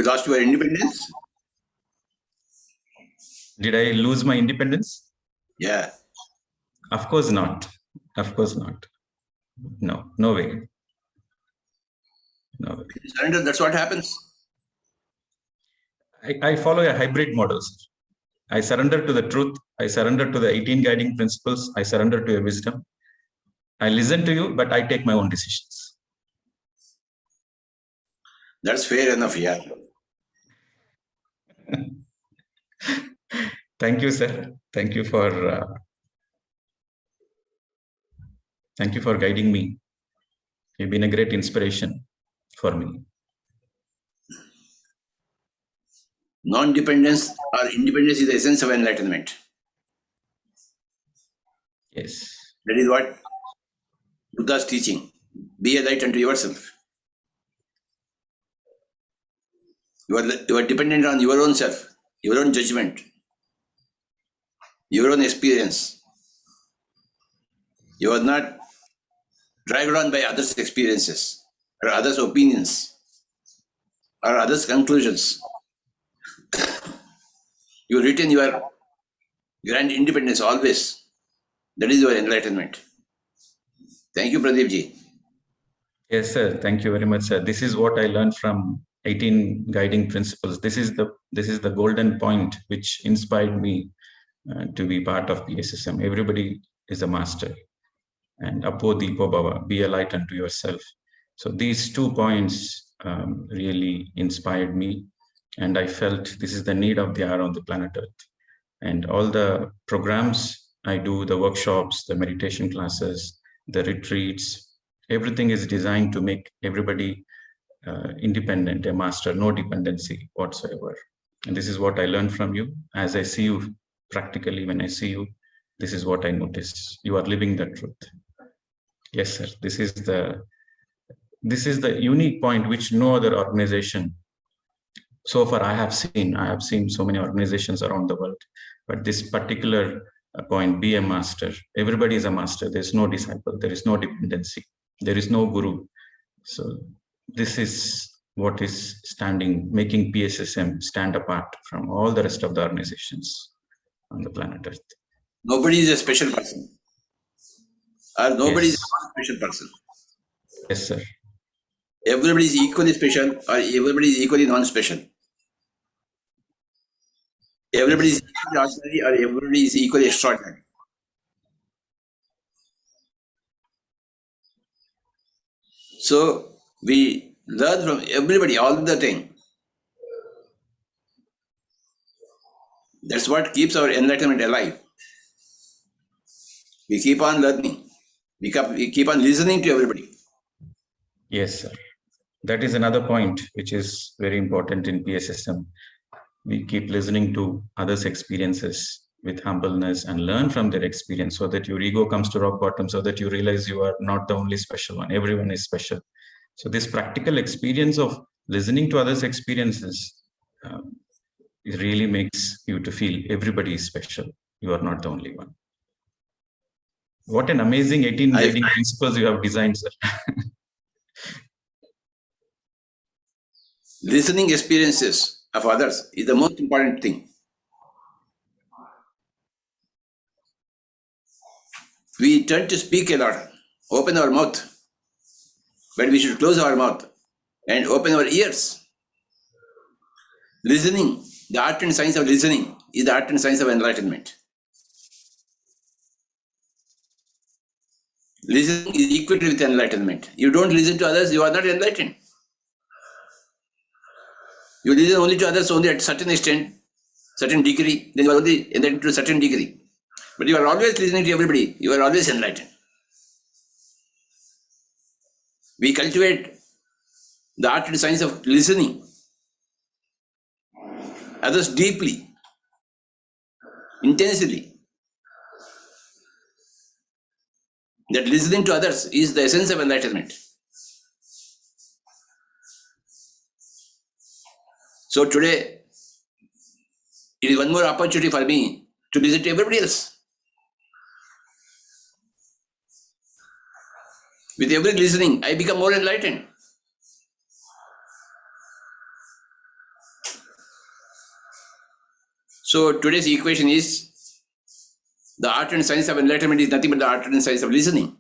You lost your independence? Did I lose my independence? Yeah. Of course not. Of course not. No, no way. No way. Surrender, that's what happens. I follow a hybrid model, sir. I surrender to the truth. I surrender to the 18 guiding principles. I surrender to your wisdom. I listen to you, but I take my own decisions. That's fair enough, yeah. Thank you, sir. Thank you for guiding me. You've been a great inspiration for me. Non-dependence or independence is the essence of enlightenment. Yes. That is what Buddha's teaching. Be a light unto yourself. You are dependent on your own self, your own judgment, your own experience. You are not dragged on by others' experiences or others' opinions or others' conclusions. You retain your grand independence always. That is your enlightenment. Thank you, Pradeep ji. Yes, sir. Thank you very much, sir. This is what I learned from 18 guiding principles. This is the golden point which inspired me to be part of PSSM. Everybody is a master. And Apo Deepo Bhava, be a light unto yourself. So these 2 points really inspired me. And I felt this is the need of the hour on the planet Earth. And all the programs I do, the workshops, the meditation classes, the retreats, everything is designed to make everybody independent, a master, no dependency whatsoever. And this is what I learned from you. As I see you practically, when I see you, this is what I notice. You are living the truth. Yes, sir. This is the unique point which no other organization so far I have seen so many organizations around the world, but this particular point, be a master. Everybody is a master. There's no disciple. There is no dependency. There is no guru. So this is what is making PSSM stand apart from all the rest of the organizations on the planet Earth. Nobody is a special person. Or nobody is a special person. Yes, sir. Everybody is equally special or everybody is equally non-special. Everybody is equally ordinary or everybody is equally extraordinary. So we learn from everybody all the time. That's what keeps our enlightenment alive. We keep on learning. We keep on listening to everybody. Yes, sir. That is another point which is very important in PSSM. We keep listening to others' experiences with humbleness and learn from their experience so that your ego comes to rock bottom, so that you realize you are not the only special one. Everyone is special. So this practical experience of listening to others' experiences, it really makes you to feel everybody is special. You are not the only one. What an amazing 18 guiding principles you have designed, sir. Listening experiences of others is the most important thing. We tend to speak a lot, open our mouth, but we should close our mouth and open our ears. Listening, the art and science of listening is the art and science of enlightenment. Listening is equal with enlightenment. You don't listen to others, you are not enlightened. You listen only to others only at a certain extent, certain degree, then you are only enlightened to a certain degree. But you are always listening to everybody, you are always enlightened. We cultivate the art and science of listening others deeply, intensely. That listening to others is the essence of enlightenment. So today, it is one more opportunity for me to listen to everybody else. With every listening, I become more enlightened. So today's equation is the art and science of enlightenment is nothing but the art and science of listening.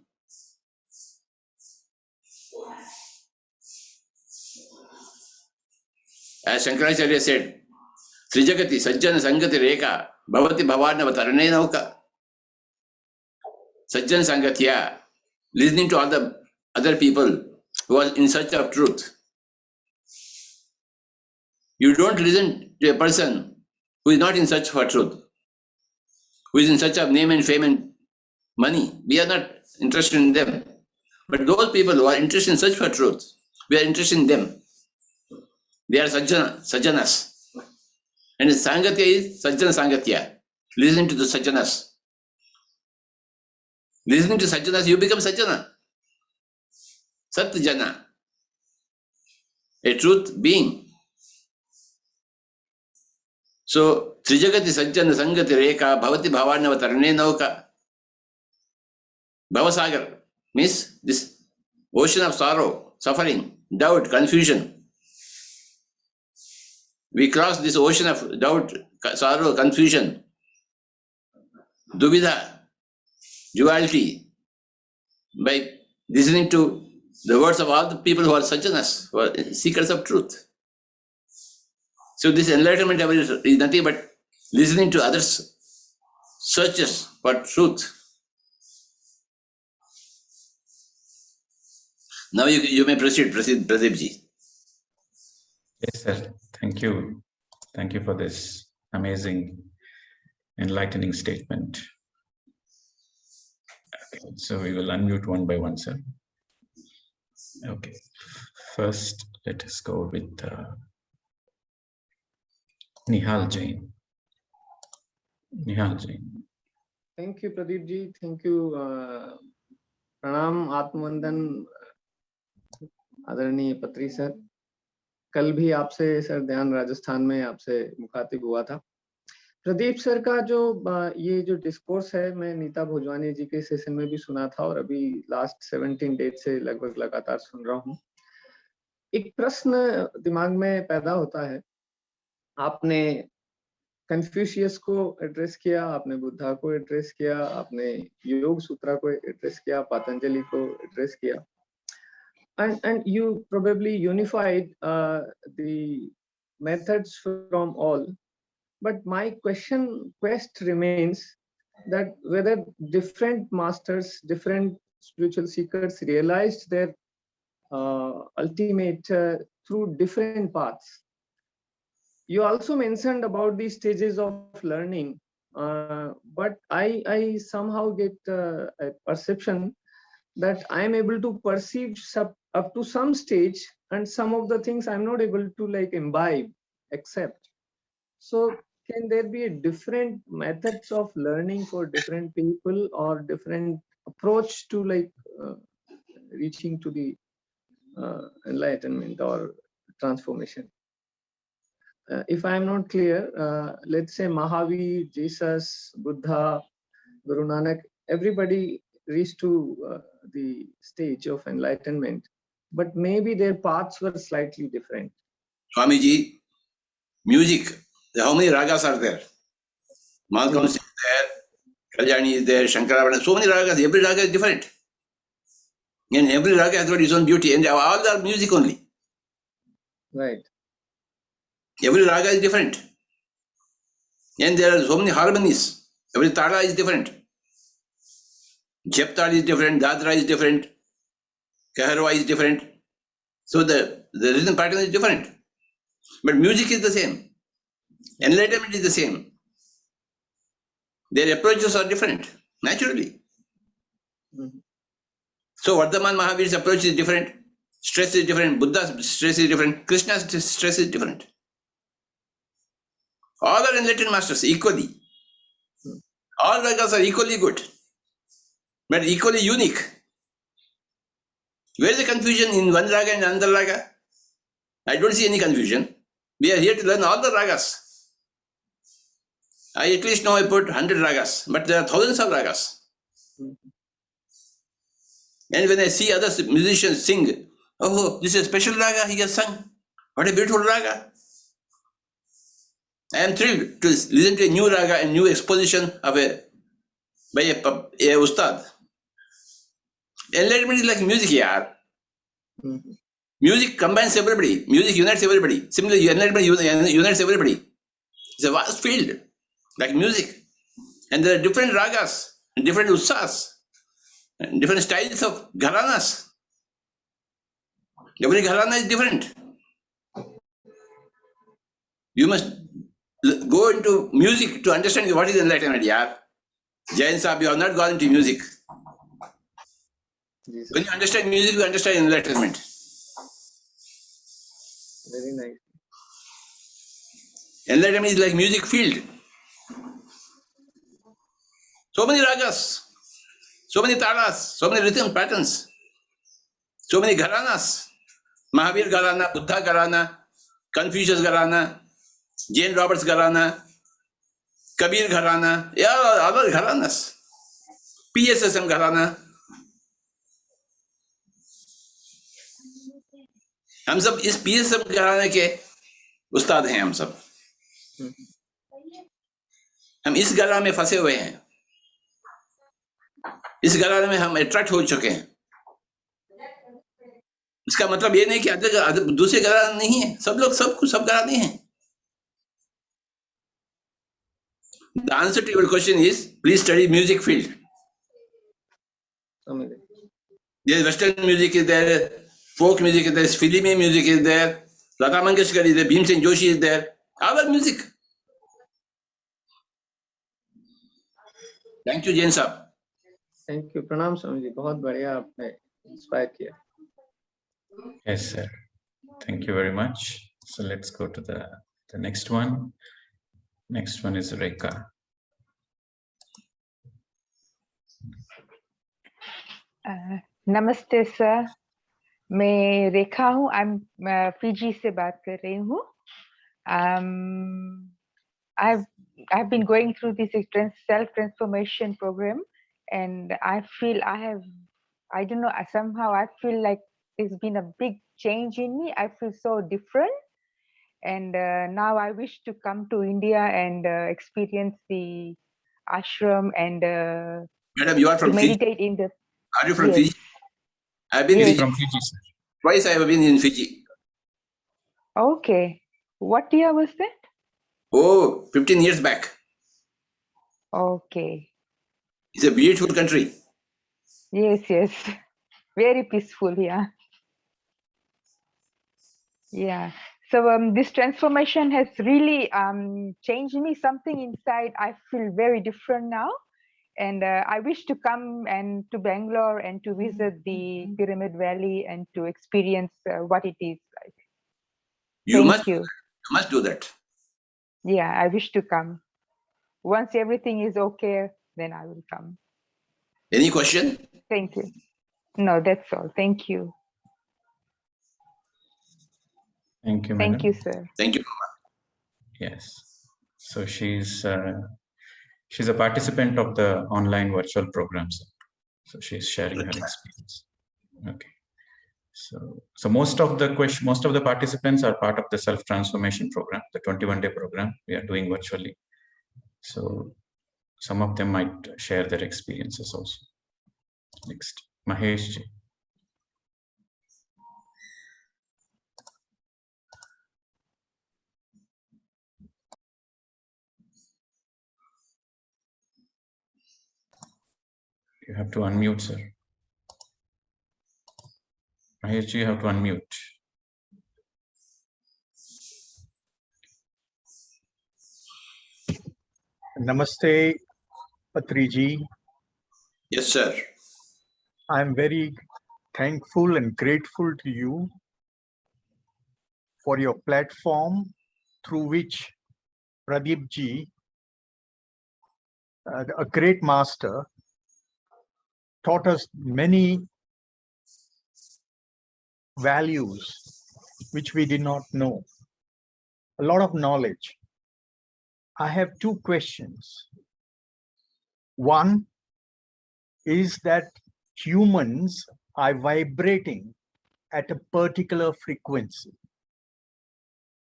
As Shankaracharya said, Trijagati Sajjana Sangati Reka Bhavati Bhavanava Tarane Nauka. Sajjana Sangatya, listening to other people who are in search of truth. You don't listen to a person who is not in search for truth, who is in search of name and fame and money. We are not interested in them. But those people who are interested in search for truth, we are interested in them. They are sajjanas. And sangatya is sajjana sangatya. Listening to the sajjanas. Listening to sajjanas, you become sajjana. Satjana. A truth being. So, Trijagati Sajjana Sangati Reka Bhavati Bhavanava Tarane Nauka. Bhavasagar means this ocean of sorrow, suffering, doubt, confusion. We cross this ocean of doubt, sorrow, confusion, duvidha, duality, by listening to the words of all the people who are sajjanas, who are seekers of truth. So this enlightenment is nothing but listening to others' searches for truth. Now you may proceed, Pradeep ji. Yes, sir. Thank you. Thank you for this amazing, enlightening statement. Okay, so we will unmute one by one, sir. Okay. First, let us go with Nihal Jain. Nihal Jain. Thank you, Pradeep ji. Thank you. Pranam, Atmandan, आदरणीय पत्री sir. कल भी आपसे sir ध्यान राजस्थान में आपसे मुखातिब हुआ था. प्रदीप सर का जो ये जो डिस्कोर्स है, मैं नीता भोजवानी जी के सेशन में भी सुना था और अभी लास्ट 17 डेज से लगभग लगातार सुन रहा हूँ. एक प्रश्न दिमाग में पैदा होता है. आपने कन्फ्यूशियस को एड्रेस किया, आपने बुद्धा को एड्रेस किया, आपने योग सूत्रा को एड्रेस किया, पतंजलि को एड्रेस किया. And you probably unified the methods from all. But my quest remains that whether different masters, different spiritual seekers realized their ultimate through different paths. You also mentioned about the stages of learning, but I somehow get a perception that I am able to perceive up to some stage, and some of the things I'm not able to like imbibe, accept. So can there be a different methods of learning for different people, or different approach to like reaching to the enlightenment or transformation? If I'm not clear, let's say Mahavir, Jesus, Buddha, Guru Nanak, everybody reached to the stage of enlightenment, but maybe their paths were slightly different. Swamiji, music, how many ragas are there? Malcolm is there, Kalyani is there, Shankarabharan, so many ragas, every raga is different. And every raga has got its own beauty, and all are music only. Right. Every raga is different. And there are so many harmonies. Every tala is different. Jap tala is different, dadra is different, kaharwa is different. So the rhythm pattern is different. But music is the same. Enlightenment is the same. Their approaches are different, naturally. Mm-hmm. So Vardhaman Mahavir's approach is different, stress is different, Buddha's stress is different, Krishna's stress is different. All are enlightened masters equally. All ragas are equally good, but equally unique. Where is the confusion in one raga and another raga? I don't see any confusion. We are here to learn all the ragas. I at least know I put 100 ragas, but there are thousands of ragas. And when I see other musicians sing, oh, this is a special raga he has sung. What a beautiful raga. I am thrilled to listen to a new raga and new exposition of by a ustad. Enlightenment is like music, yaar. Mhm. Music combines everybody. Music unites everybody. Similarly, enlightenment unites everybody. It's a vast field, like music. And there are different ragas, and different utsas, and different styles of gharanas. Every gharana is different. You must go into music to understand what is enlightenment, yaar. Jain Saab, you have not gone into music. Yes, When you understand music, you understand enlightenment. very nice. Enlightenment is like music field. So many ragas, so many talas, so many rhythm patterns, so many gharanas. Mahavir Gharana, Buddha Gharana, Confucius Gharana, Jane Roberts Gharana, Kabir Gharana, yeah, other Gharanas. PSSM Gharana. हम सब इस PSSM घराने के उस्ताद हैं हम सब. हम इस घराने में फंसे हुए हैं. इस घराने में हम अट्रैक्ट हो चुके हैं. इसका मतलब ये नहीं कि दूसरे घराने नहीं है. सब लोग सब घराने हैं. The answer to your question is, please study music field. Amazing. There's Western music is there, folk music is there, filmy music is there, Lata Mangeshkar is there, Bhimsen Joshi is there, other music. Thank you, Jain Saab. Thank you. प्रणाम स्वामी जी, बहुत बढ़िया आपने inspire किया. Yes, sir. Thank you very much. So let's go to the next one. Next one is Rekha. नमस्ते sir, मैं रेखा हूँ. I'm Fiji से बात कर रही हूँ. I've been going through this self-transformation program, and I feel I don't know, somehow I feel like there's been a big change in me. I feel so different, and now I wish to come to India and experience the ashram and Madam, you are to from Fiji. meditate in the. Are you from Yes. Fiji? I've been Yes. Fiji. From Fiji, sir. Twice I have been in Fiji. Okay. What year was that? Oh, 15 years back. Okay. It's a beautiful country. Yes, yes. Very peaceful, yeah. Yeah. So this transformation has really changed me. Something inside, I feel very different now. And I wish to come and to Bangalore and to visit the Pyramid Valley and to experience what it is like. You Thank you. must do that. Yeah, I wish to come. Once everything is okay, then I will come. Any question? Thank you. No, that's all. Thank you. Thank you, madam. Thank you, sir. Thank you. Yes. So she's a participant of the online virtual programs. So she's sharing her experience. Okay. So most of the participants are part of the self-transformation program, the 21-day program we are doing virtually. So some of them might share their experiences also. Next, Mahesh ji. You have to unmute, sir. Mahesh ji, you have to unmute. Namaste, Patriji. Yes, sir. I'm very thankful and grateful to you for your platform through which Pradeep ji, a great master, taught us many values which we did not know, a lot of knowledge. I have two questions. One is that humans are vibrating at a particular frequency.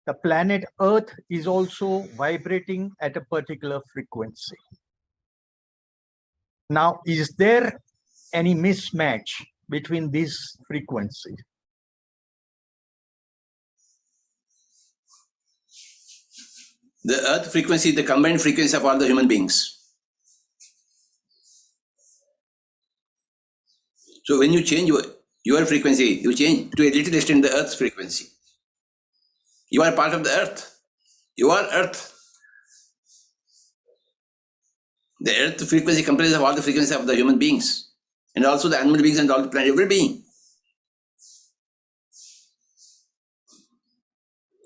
the planet Earth is also vibrating at a particular frequency. Now, is there any mismatch between these frequencies? The earth frequency is the combined frequency of all the human beings. So when you change your frequency, you change to a little extent the earth's frequency. You are part of the earth. You are earth. The earth frequency comprises of all the frequencies of the human beings and also the animal beings and all the planet, every being.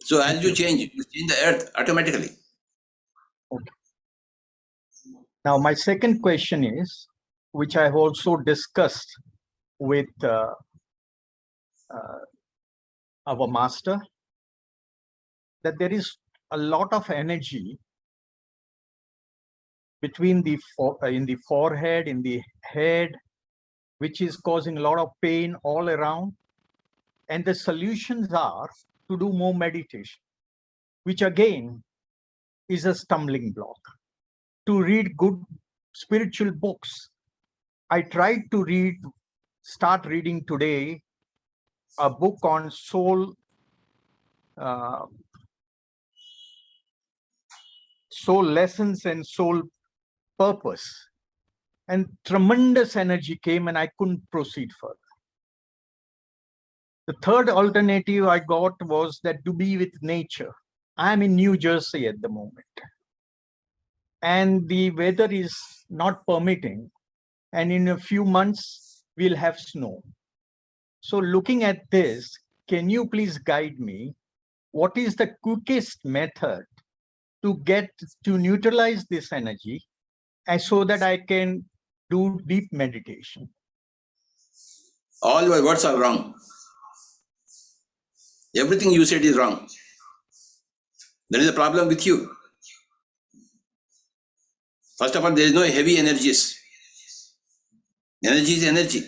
So as you change the earth automatically. Okay. Now, my second question is, which I have also discussed with our master, that there is a lot of energy between in the forehead, in the head, which is causing a lot of pain all around. And the solutions are to do more meditation, which again is a stumbling block. To read good spiritual books. I tried to start reading today a book on soul lessons and soul purpose, and tremendous energy came and I couldn't proceed further. The third alternative I got was that to be with nature. I'm in New Jersey at the moment and the weather is not permitting, and in a few months we'll have snow. So looking at this, can you please guide me? What is the quickest method to neutralize this energy and so that I can do deep meditation? All your words are wrong. Everything you said is wrong. There is a problem with you. First of all, there is no heavy energies. Energy is energy.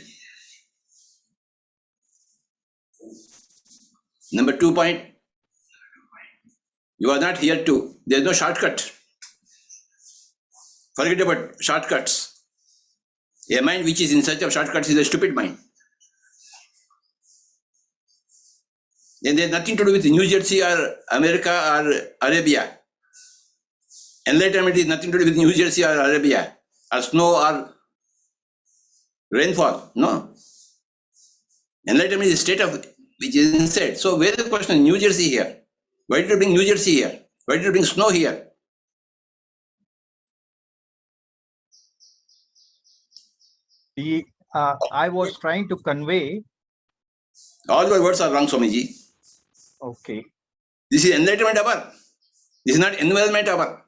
Number 2 point, you are not here to, there is no shortcut. Forget about shortcuts. A mind which is in search of shortcuts is a stupid mind. Then there is nothing to do with New Jersey or America or Arabia. Enlightenment is nothing to do with New Jersey or Arabia, or snow or rainfall. No. Enlightenment is a state of which is inside. So where is the question? New Jersey here. Why did you bring New Jersey here? Why did you bring snow here? I was trying to convey. All your words are wrong, Swamiji. Okay. This is enlightenment hour. This is not environment hour.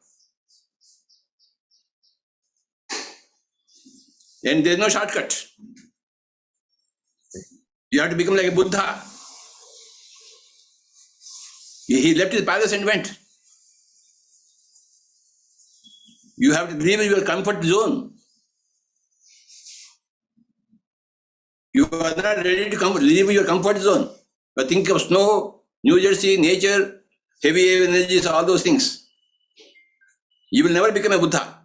And there is no shortcut. You have to become like a Buddha. He left his palace and went. You have to leave your comfort zone. You are not ready to leave your comfort zone. But think of snow, New Jersey, nature, heavy energies, all those things. You will never become a Buddha.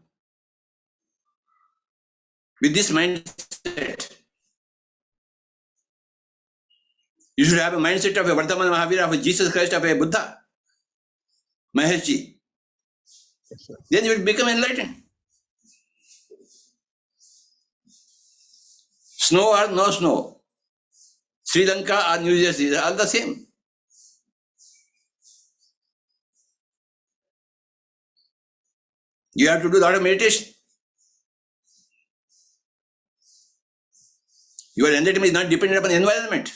With this mindset, you should have a mindset of a Vardhaman Mahavira, of a Jesus Christ, of a Buddha, Mahesh. Yes, Then you will become enlightened. Snow or no snow, Sri Lanka or New Jersey, they are all the same. You have to do a lot of meditation. Your enlightenment is not dependent upon the environment.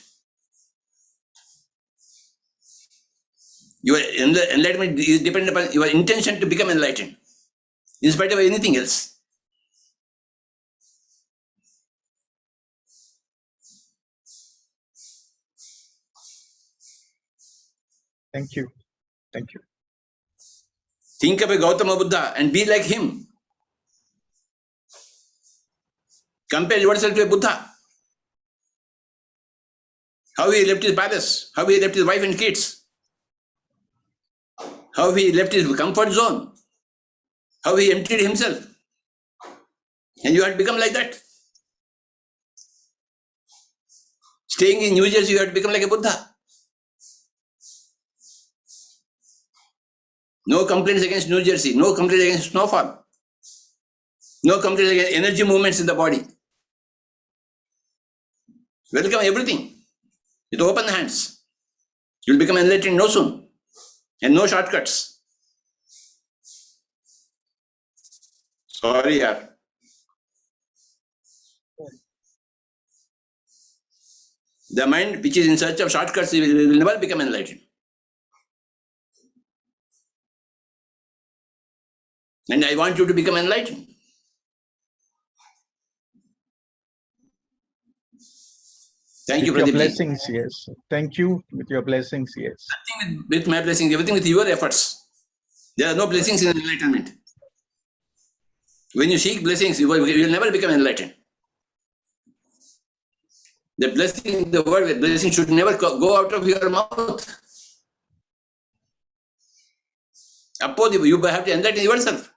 Your enlightenment is dependent upon your intention to become enlightened, in spite of anything else. Thank you. Thank you. Think of a Gautama Buddha and be like him. Compare yourself to a Buddha. How he left his palace, how he left his wife and kids. how he left his comfort zone, how he emptied himself. And you had become like that. Staying in New Jersey, you had become like a Buddha. No complaints against New Jersey, no complaints against snowfall, no complaints against energy movements in the body. Welcome everything with open hands. You'll become enlightened no soon, and no shortcuts. Sorry, yaar. The mind which is in search of shortcuts will never become enlightened. And I want you to become enlightened. Thank you, With your Pradeep. blessings, yes. Thank you. With your blessings, yes. Nothing with my blessings, everything with your efforts. There are no blessings in enlightenment. When you seek blessings, you will never become enlightened. The blessing, the word blessing should never go out of your mouth. Appodivu, you have to enlighten yourself.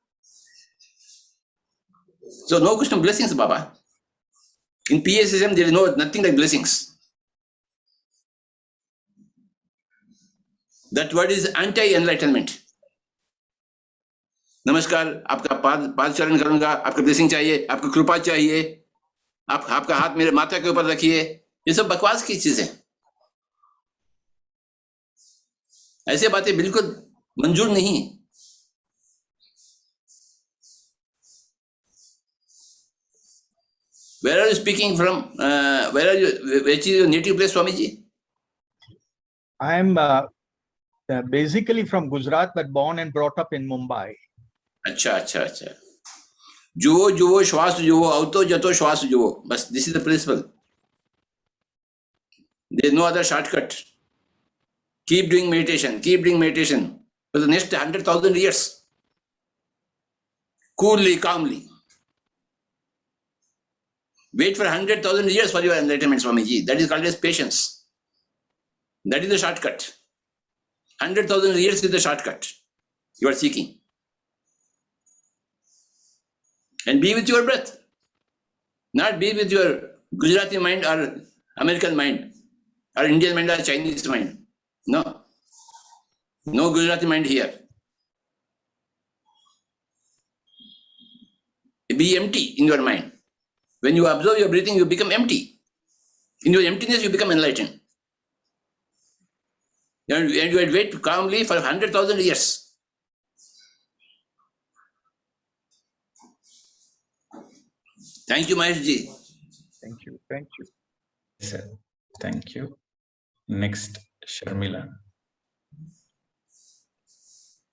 So no question of blessings, Baba. In PSSM, there is nothing like blessings. That word is anti-enlightenment. नमस्कार, आपका पाद चरण करूंगा, आपका blessing चाहिए, आपका कृपा चाहिए, आपका हाथ मेरे माथा के ऊपर रखिए, ये सब बकवास की चीजें। ऐसे बातें बिल्कुल मंजूर नहीं। Where are you speaking from? Which is your native place, Swamiji? I am basically from Gujarat, but born and brought up in Mumbai. अच्छा। जुवो श्वास जुवो, अवतो जतो श्वास जुवो. But this is the principle. There is no other shortcut. Keep doing meditation for the next 100,000 years. Coolly, calmly. Wait for 100,000 years for your enlightenment, Swamiji. That is called as patience. That is the shortcut. 100,000 years is the shortcut you are seeking. And be with your breath. Not be with your Gujarati mind or American mind or Indian mind or Chinese mind. No. No Gujarati mind here. Be empty in your mind. When you observe your breathing, you become empty. In your emptiness, you become enlightened. And you had wait calmly for 100,000 years. Thank you, Maheshji. Thank you. Thank you. Yes, sir. Thank you. Next, Sharmila.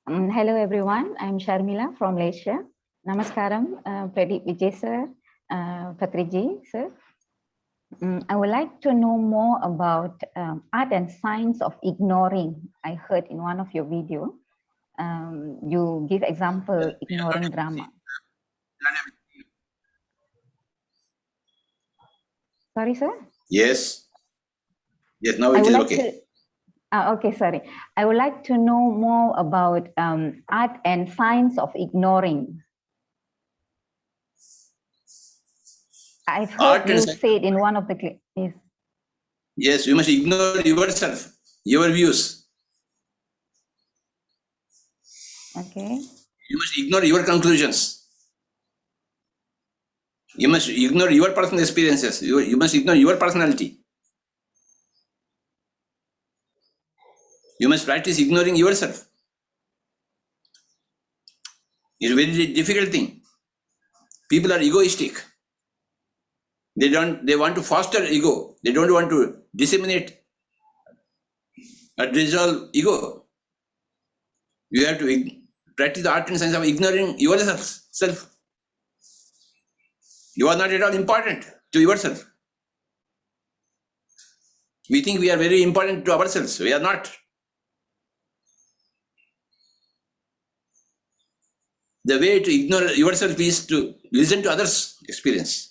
Hello everyone, I'm Sharmila from Malaysia. Namaskaram, Pradeep Vijay sir, Patriji sir. I would like to know more about art and science of ignoring. I heard in one of your video, you give example ignoring drama. Sorry, sir? Yes. Yes, now it is okay. Okay, sorry. I would like to know more about art and science of ignoring. I've heard you say it in one of the clips. Yes, you must ignore yourself, your views. Okay. You must ignore your conclusions. You must ignore your personal experiences. You must ignore your personality. You must practice ignoring yourself. It's a very difficult thing. People are egoistic. They want to foster ego. They don't want to disseminate or dissolve ego. You have to practice the art and science of ignoring yourself. You are not at all important to yourself. We think we are very important to ourselves. We are not. The way to ignore yourself is to listen to others' experience.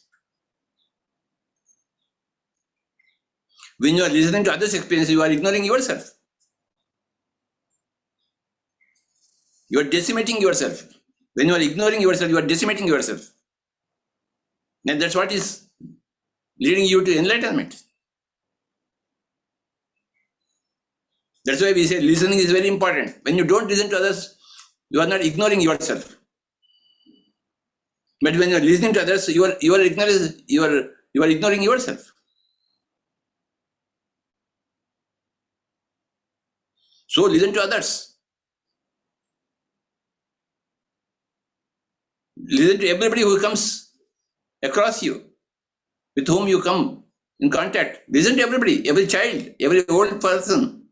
When you are listening to others' experience, you are ignoring yourself. You are decimating yourself. When you are ignoring yourself, you are decimating yourself. And that's what is leading you to enlightenment. That's why we say listening is very important. When you don't listen to others, you are not ignoring yourself. But when you are listening to others, you are ignoring yourself. So listen to others. Listen to everybody who comes across you, with whom you come in contact. Listen to everybody, every child, every old person,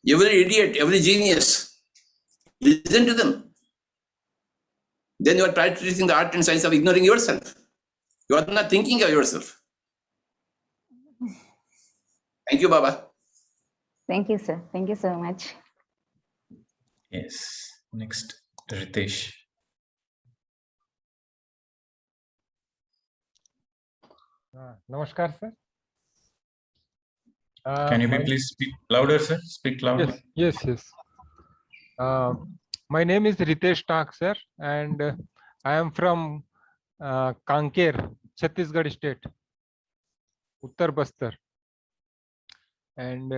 every idiot, every genius. Listen to them. Then you are practicing the art and science of ignoring yourself. You are not thinking of yourself. Thank you, Baba. Thank you, sir. Thank you so much. Yes. Next, Ritesh. Namaskar, sir. Can you please speak louder, sir? Speak louder. Yes. My name is Ritesh Tak, sir, and I am from Kanker, Chhattisgarh state, Uttar Bastar. And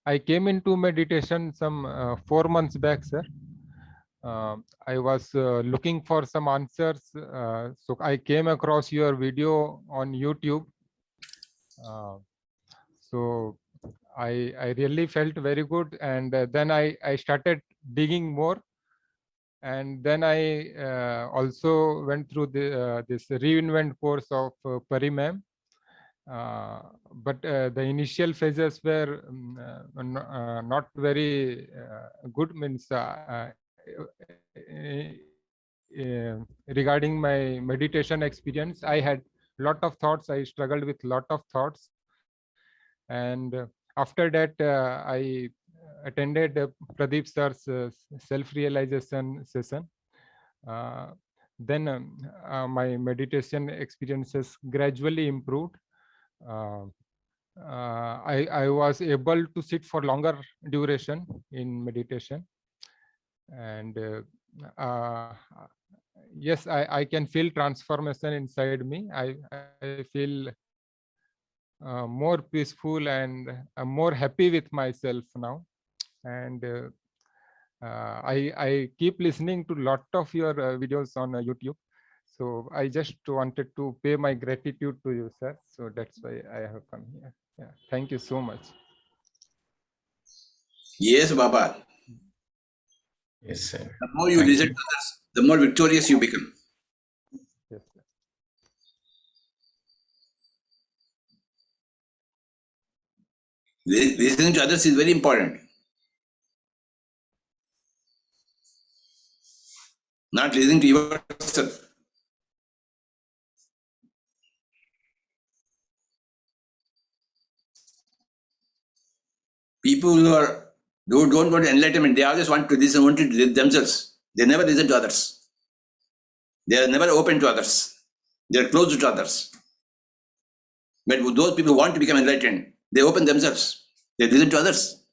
I came into meditation some 4 months back, sir. I was looking for some answers. So I came across your video on YouTube. So I really felt very good. And then I started digging more. And then I also went through this reinvent course of Pari ma'am. But the initial phases were not very good, means regarding my meditation experience. I had lot of thoughts. I struggled with lot of thoughts. And after that, I attended Pradeep sir's self-realization session. Then my meditation experiences gradually improved. I was able to sit for longer duration in meditation. And yes, I can feel transformation inside me. I feel more peaceful, and I'm more happy with myself now. And I keep listening to lot of your videos on YouTube. So I just wanted to pay my gratitude to you, sir. So that's why I have come here. Yeah. Thank you so much. Yes, Baba. Yes, sir. The more you Thank listen you. to others, the more victorious you become. Yes, sir. Listening to others is very important. Not listening to yourself. People who don't want enlightenment, they always want to listen only to themselves. They never listen to others. They are never open to others. They are closed to others. But those people who want to become enlightened, they open themselves. They listen to others.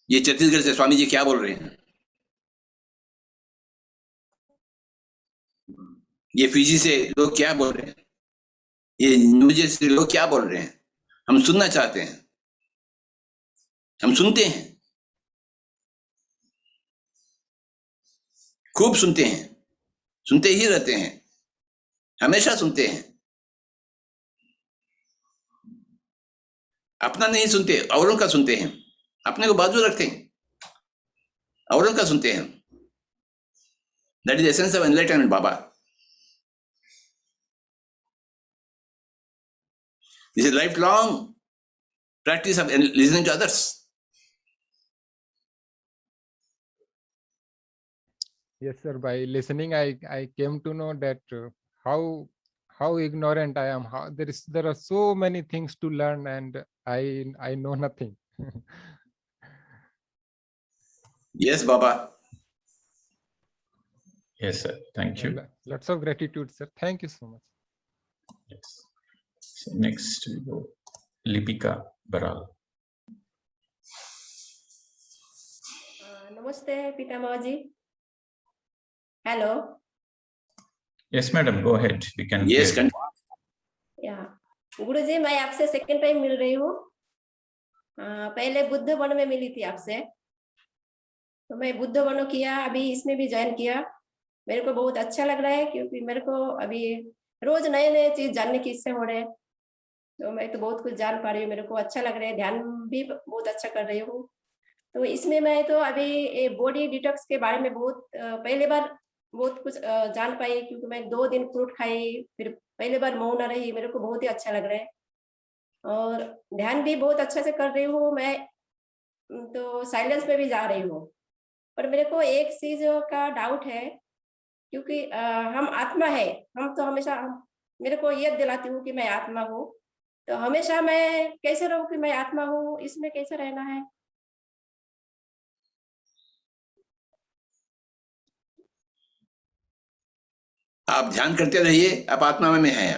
ये छत्तीसगढ़ से स्वामी जी क्या बोल रहे हैं, ये Fiji से लोग क्या बोल रहे हैं, ये न्यूजे से लोग क्या बोल रहे हैं, हम सुनना चाहते हैं, हम सुनते हैं, खूब सुनते हैं, सुनते ही रहते हैं, हमेशा सुनते हैं, अपना नहीं सुनते, औरों का सुनते हैं, अपने को बाजू रखते हैं, औरों का सुनते हैं. That is the essence of enlightenment, Baba. This is a lifelong practice of listening to others. Yes, sir. By listening, I came to know that how ignorant I am. How there are so many things to learn, and I know nothing. Yes, Baba. Yes, sir. Thank you. Lots of gratitude, sir. Thank you so much. Yes. So next we go Lipika Baral. नमस्ते पितामह जी. Hello. Yes, madam, go ahead. We can Yes, hear you. या गुरुजी, मैं आपसे second time मिल रही हूँ. पहले Buddha one में मिली थी आपसे, तो मैं बुद्ध वन किया, अभी इसमें भी ज्वाइन किया. मेरे को बहुत अच्छा लग रहा है, क्योंकि मेरे को अभी रोज नए नए चीज जानने की इच्छा हो रहे है. तो मैं तो बहुत कुछ जान पा रही हूँ, मेरे को अच्छा लग रहा है, ध्यान भी बहुत अच्छा कर रही हूँ. तो इसमें मैं तो अभी बॉडी डिटॉक्स के बारे में बहुत पहले बार बहुत कुछ जान पाई, क्योंकि मैं 2 दिन फ्रूट खाई, फिर पहले बार मौन रही. मेरे को बहुत ही अच्छा लग रहा है और ध्यान भी बहुत अच्छा से कर रही हूँ. मैं तो साइलेंस में भी जा रही हूँ, पर मेरे को एक चीज का डाउट है, क्योंकि हम आत्मा है. हम तो हमेशा मेरे को याद दिलाती हूँ कि मैं आत्मा हूँ, तो हमेशा मैं कैसे रहूँ कि मैं आत्मा हूँ, इसमें कैसे रहना है? आप ध्यान करते रहिए, आप आत्मा में हैं.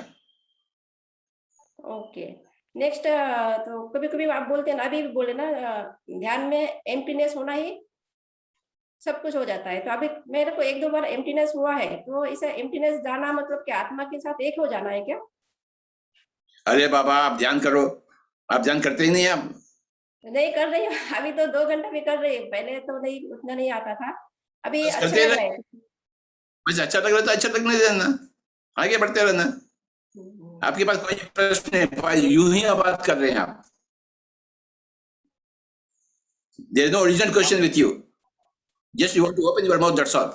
ओके. नेक्स्ट, तो कभी कभी आप बोलते हैं ना, अभी भी बोले ना, ध्यान में एम्प्टीनेस होना ही सब कुछ हो जाता है. तो अभी मेरे को 1-2 बार एम्प्टीनेस हुआ है, तो इसे एम्प्टीनेस जाना मतलब कि आत्मा के साथ एक हो जाना है क्या? अरे बाबा, आप ध्यान करो. आप ध्यान करते ही नहीं. आप नहीं कर रही हूँ. अभी तो 2 घंटा भी कर रही हूँ, पहले तो नहीं, उतना नहीं आता था. अभी बस अच्छा करते लग रहे. रहा है. बस अच्छा लग रहा है तो अच्छा लगने देना, आगे बढ़ते रहना. आपके पास कोई प्रश्न है? यूं ही आप बात कर रहे हैं आप. There is no original question with you. Just you want to open your mouth, that's all.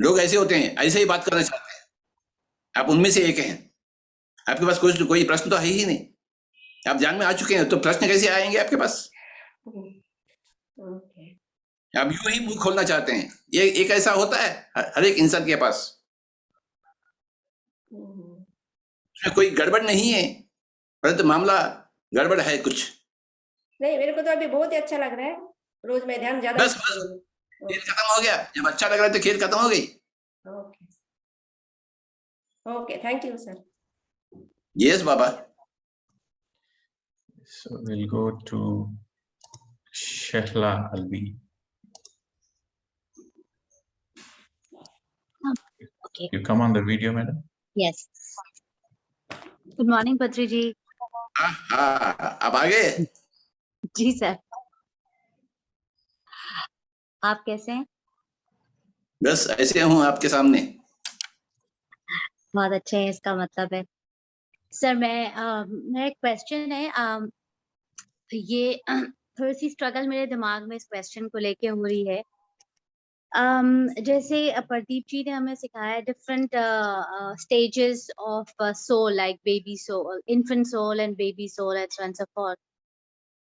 लोग ऐसे होते हैं, ऐसे ही बात करना चाहते हैं. आप उनमें से एक हैं. आपके पास कोई प्रश्न तो है ही नहीं. आप ध्यान में आ चुके हैं, तो प्रश्न कैसे आएंगे आपके पास? ओके. आप यूं ही मुंह खोलना चाहते हैं. ये एक ऐसा होता है हर एक इंसान के पास. उसमें कोई गड़बड़ नहीं है, परंतु मामला गड़बड़ है कुछ. नहीं, मेरे को तो अभी बहुत ही अच्छा लग रहा है. रोज मैं ध्यान ज्यादा. बस खेल खत्म हो गया. जब अच्छा लग रहा है तो खेल खत्म हो गई. Okay. Okay, thank you sir. Yes Baba. So we'll go to Shehla Alvi. Okay. You come on the video, madam. Yes. Good morning, Patri ji. आप आ गए. जी सर. आप कैसे हैं? बस ऐसे हूँ आपके सामने. बहुत अच्छे हैं, इसका मतलब है. सर, मेरा एक क्वेश्चन है. ये थोड़ी सी स्ट्रगल मेरे दिमाग में इस क्वेश्चन को लेके हो रही है. जैसे प्रदीप जी ने हमें सिखाया different stages of soul, like baby soul, infant soul and baby soul and so and so forth.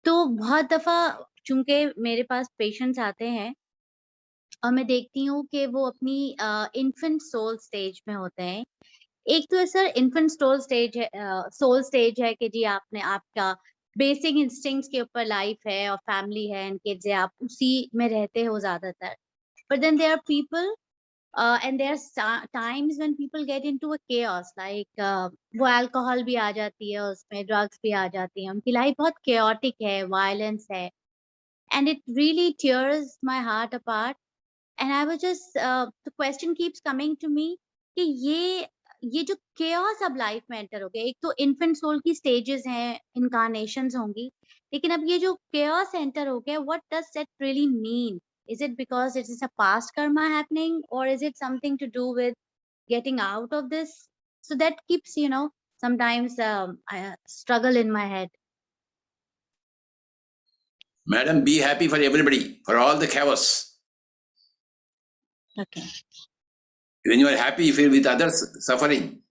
तो बहुत दफा चूंकि मेरे पास पेशेंट्स आते हैं और मैं देखती हूँ कि वो अपनी इन्फेंट सोल स्टेज में होते हैं. एक तो सर इन्फेंट सोल स्टेज है कि जी आपने आपका बेसिक इंस्टिंक्ट्स के ऊपर लाइफ है और फैमिली है एंड किड्स है, आप उसी में रहते हो ज्यादातर. But then there are people and there are times when people get into a chaos, like वो अल्कोहल भी आ जाती है उसमें, ड्रग्स भी आ जाती है, उनकी लाइफ बहुत chaotic है, वायलेंस है, and it really tears my heart apart. And I was just the question keeps coming to me कि ये जो chaos अब लाइफ में एंटर हो गया. एक तो इन्फेंट सोल की स्टेजेस हैं, इनकारनेशंस होंगी, लेकिन अब ये जो chaos एंटर हो गया, what does that really mean? Is it because it is a past karma happening, or is it something to do with getting out of this? So that keeps, sometimes I struggle in my head. Madam, be happy for everybody, for all the chaos. Okay. When you are happy, you feel with others suffering,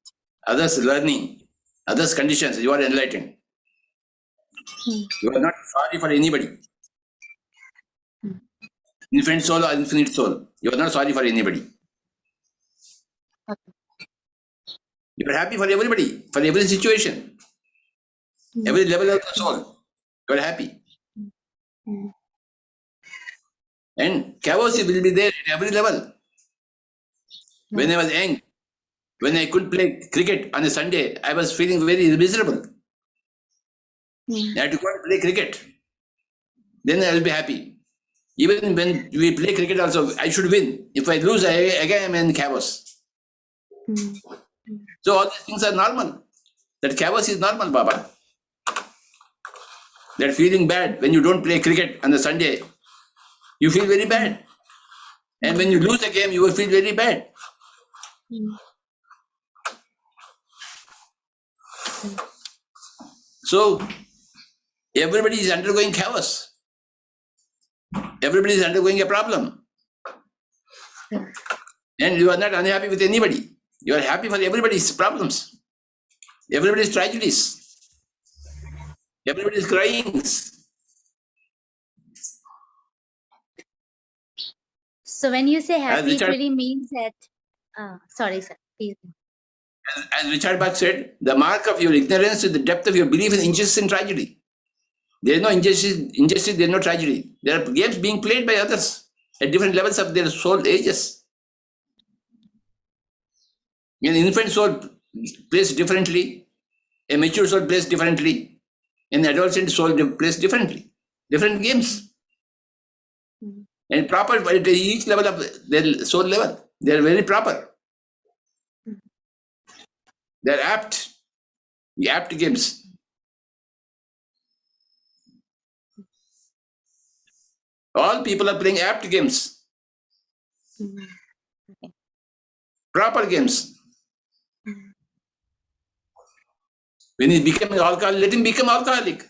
others learning, others conditions, you are enlightened. You are not sorry for anybody. Infinite soul or infinite soul, you are not sorry for anybody. Okay. You are happy for everybody, for every situation, every level of the soul. You are happy. And chaos will be there at every level. When I was young, when I couldn't play cricket on a Sunday, I was feeling very miserable. I had to go and play cricket then I will be happy. Even when we play cricket also, I should win. If I lose, again I'm in chaos. So all these things are normal. That chaos is normal, Baba. That feeling bad when you don't play cricket on the Sunday, you feel very bad. And when you lose a game, you will feel very bad. So everybody is undergoing chaos. Everybody is undergoing a problem. And you are not unhappy with anybody. You are happy for everybody's problems. Everybody's tragedies. Everybody's crying. So when you say happy, it Richard- really means that. Sorry, sir. Please. As Richard Bach said, the mark of your ignorance is the depth of your belief in injustice and tragedy. There is no injustice, there is no tragedy. There are games being played by others at different levels of their soul ages. An infant soul plays differently, a mature soul plays differently, an adolescent soul plays differently. Different games. And proper at each level of their soul level. They are very proper. They are apt games. All people are playing apt games. Proper games. When he became an alcoholic, let him become alcoholic.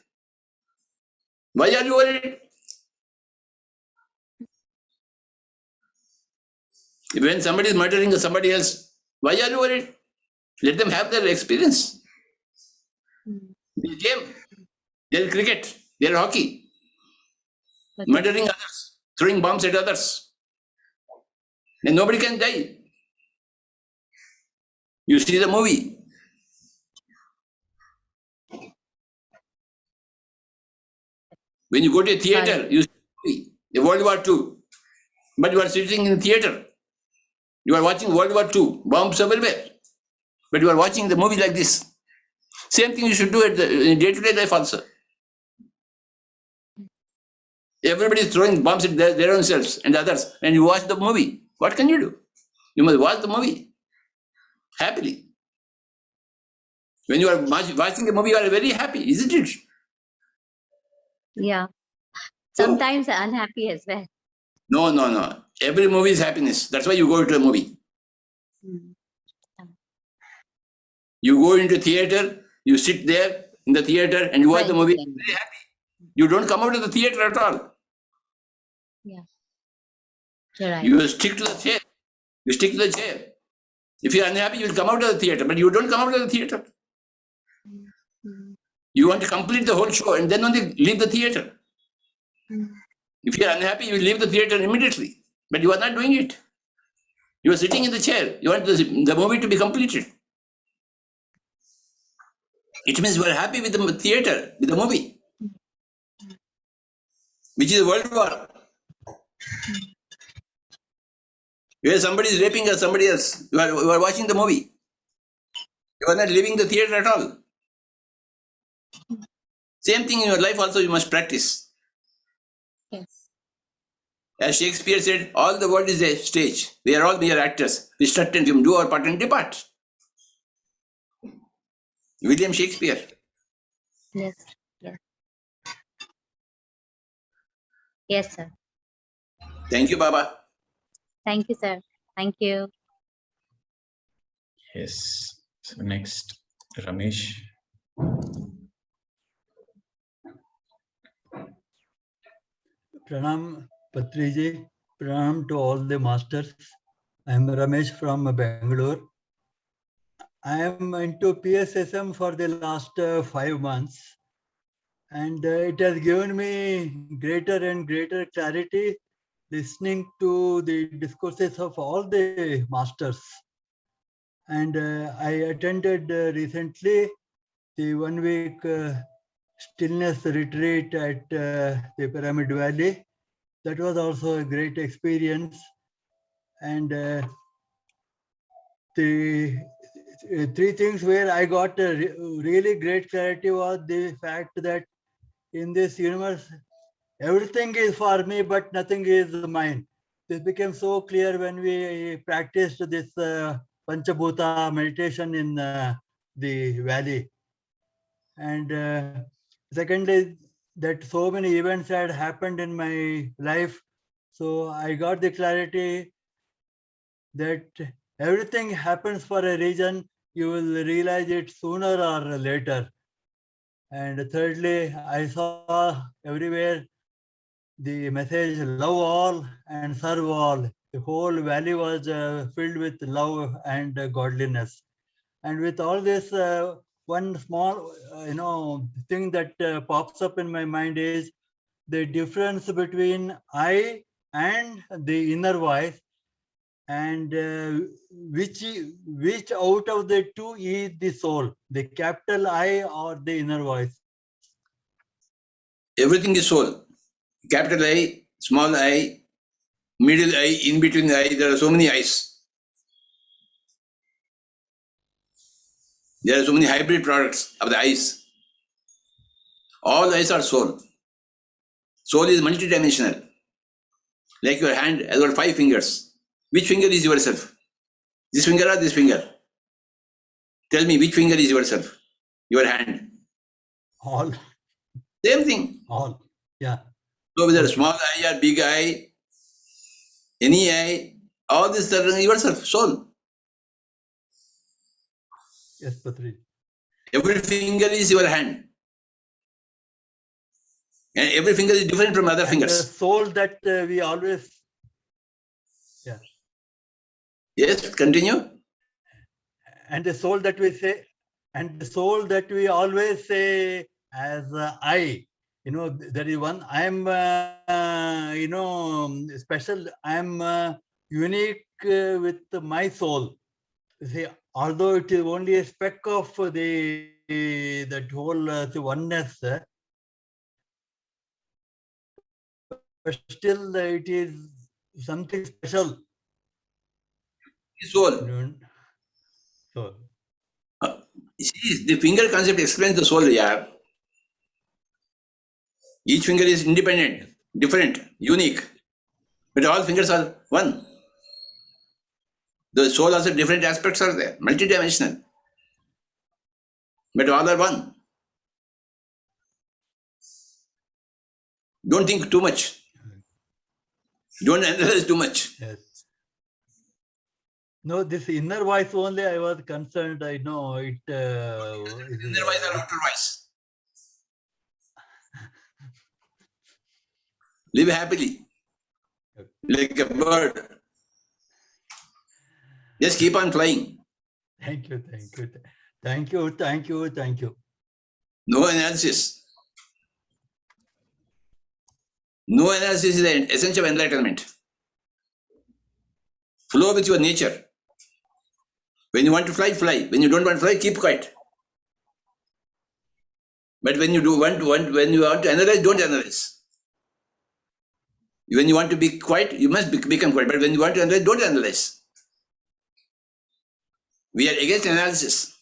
Why are you worried? When somebody is murdering somebody else, why are you worried? Let them have their experience. Their game, their cricket, their hockey, murdering others, throwing bombs at others. And nobody can die. You see the movie. When you go to a theater, you see a movie, a World War II. But you are sitting in the theater. You are watching World War II, bombs everywhere. But you are watching the movie like this. Same thing you should do in day-to-day life also. Everybody is throwing bombs at their own selves and others, and you watch the movie. What can you do? You must watch the movie happily. When you are watching a movie, you are very happy, isn't it? Yeah. Sometimes unhappy as well. No. Every movie is happiness. That's why you go to a movie. You go into theater, you sit there in the theater and you watch the movie, very happy. You don't come out of the theater at all. Yeah. You're right. You stick to the chair. You stick to the chair. If you're unhappy, you will come out of the theater, but you don't come out of the theater. You want to complete the whole show and then only leave the theater. If you're unhappy, you will leave the theater immediately, but you are not doing it. You are sitting in the chair. You want the movie to be completed. It means you are happy with the theater, with the movie, which is a world war. Where somebody is raping somebody else, you are watching the movie. You are not leaving the theater at all. Same thing in your life also you must practice. Yes. As Shakespeare said, all the world is a stage. We are all mere actors. We strut and do our part and depart. William Shakespeare. Yes. Yes. Yes, sir. Thank you, Baba. Thank you, sir. Thank you. Yes. So next, Ramesh. Pranam Patriji, Pranam to all the masters. I am Ramesh from Bangalore. I am into PSSM for the last 5 months, and it has given me greater and greater clarity listening to the discourses of all the masters. And I attended recently the 1 week stillness retreat at the Pyramid Valley. That was also a great experience. And the 3 things where I got a really great clarity was the fact that in this universe, everything is for me, but nothing is mine. This became so clear when we practiced this Panchabhuta meditation in the valley. And secondly, that so many events had happened in my life. So I got the clarity that everything happens for a reason. You will realize it sooner or later. And thirdly, I saw everywhere the message love all and serve all. The whole valley was filled with love and godliness. And with all this, one small thing that pops up in my mind is the difference between I and the inner voice, and which out of the two is the soul, the capital I or the inner voice? Everything is soul. Capital I, small I, middle I, in between the I, there are so many I's. There are so many hybrid products of the I's. All I's are soul. Soul is multidimensional. Like your hand has got 5 fingers. Which finger is yourself? This finger or this finger? Tell me, which finger is yourself? Your hand. All. Same thing. All. Yeah. So whether small I or big I, any I, all this are yourself, soul. Yes, Patri. Every finger is your hand. And every finger is different from other The fingers. soul that we always, yeah, Yes, continue. and the soul that we say, and the soul that we always say as I, there is one, I am, special, I am unique with my soul. See, although it is only a speck of that whole the oneness, but still it is something special. Soul. So, See, the finger concept explains the soul, yeah. Each finger is independent, different, unique. But all fingers are one. The soul also different aspects are there, multidimensional. But all are one. Don't think too much. Don't analyze too much. yes. No, this inner voice only I was concerned. I know it. Inner voice or outer voice. Live happily, like a bird. Just keep on flying. Thank you, thank you, thank you, thank you, thank you. No analysis. No analysis is the essence of enlightenment. Flow with your nature. When you want to fly, fly. When you don't want to fly, keep quiet. But when you when you want to analyze, don't analyze. When you want to be quiet, you must become quiet. But when you want to analyze, don't analyze. We are against analysis.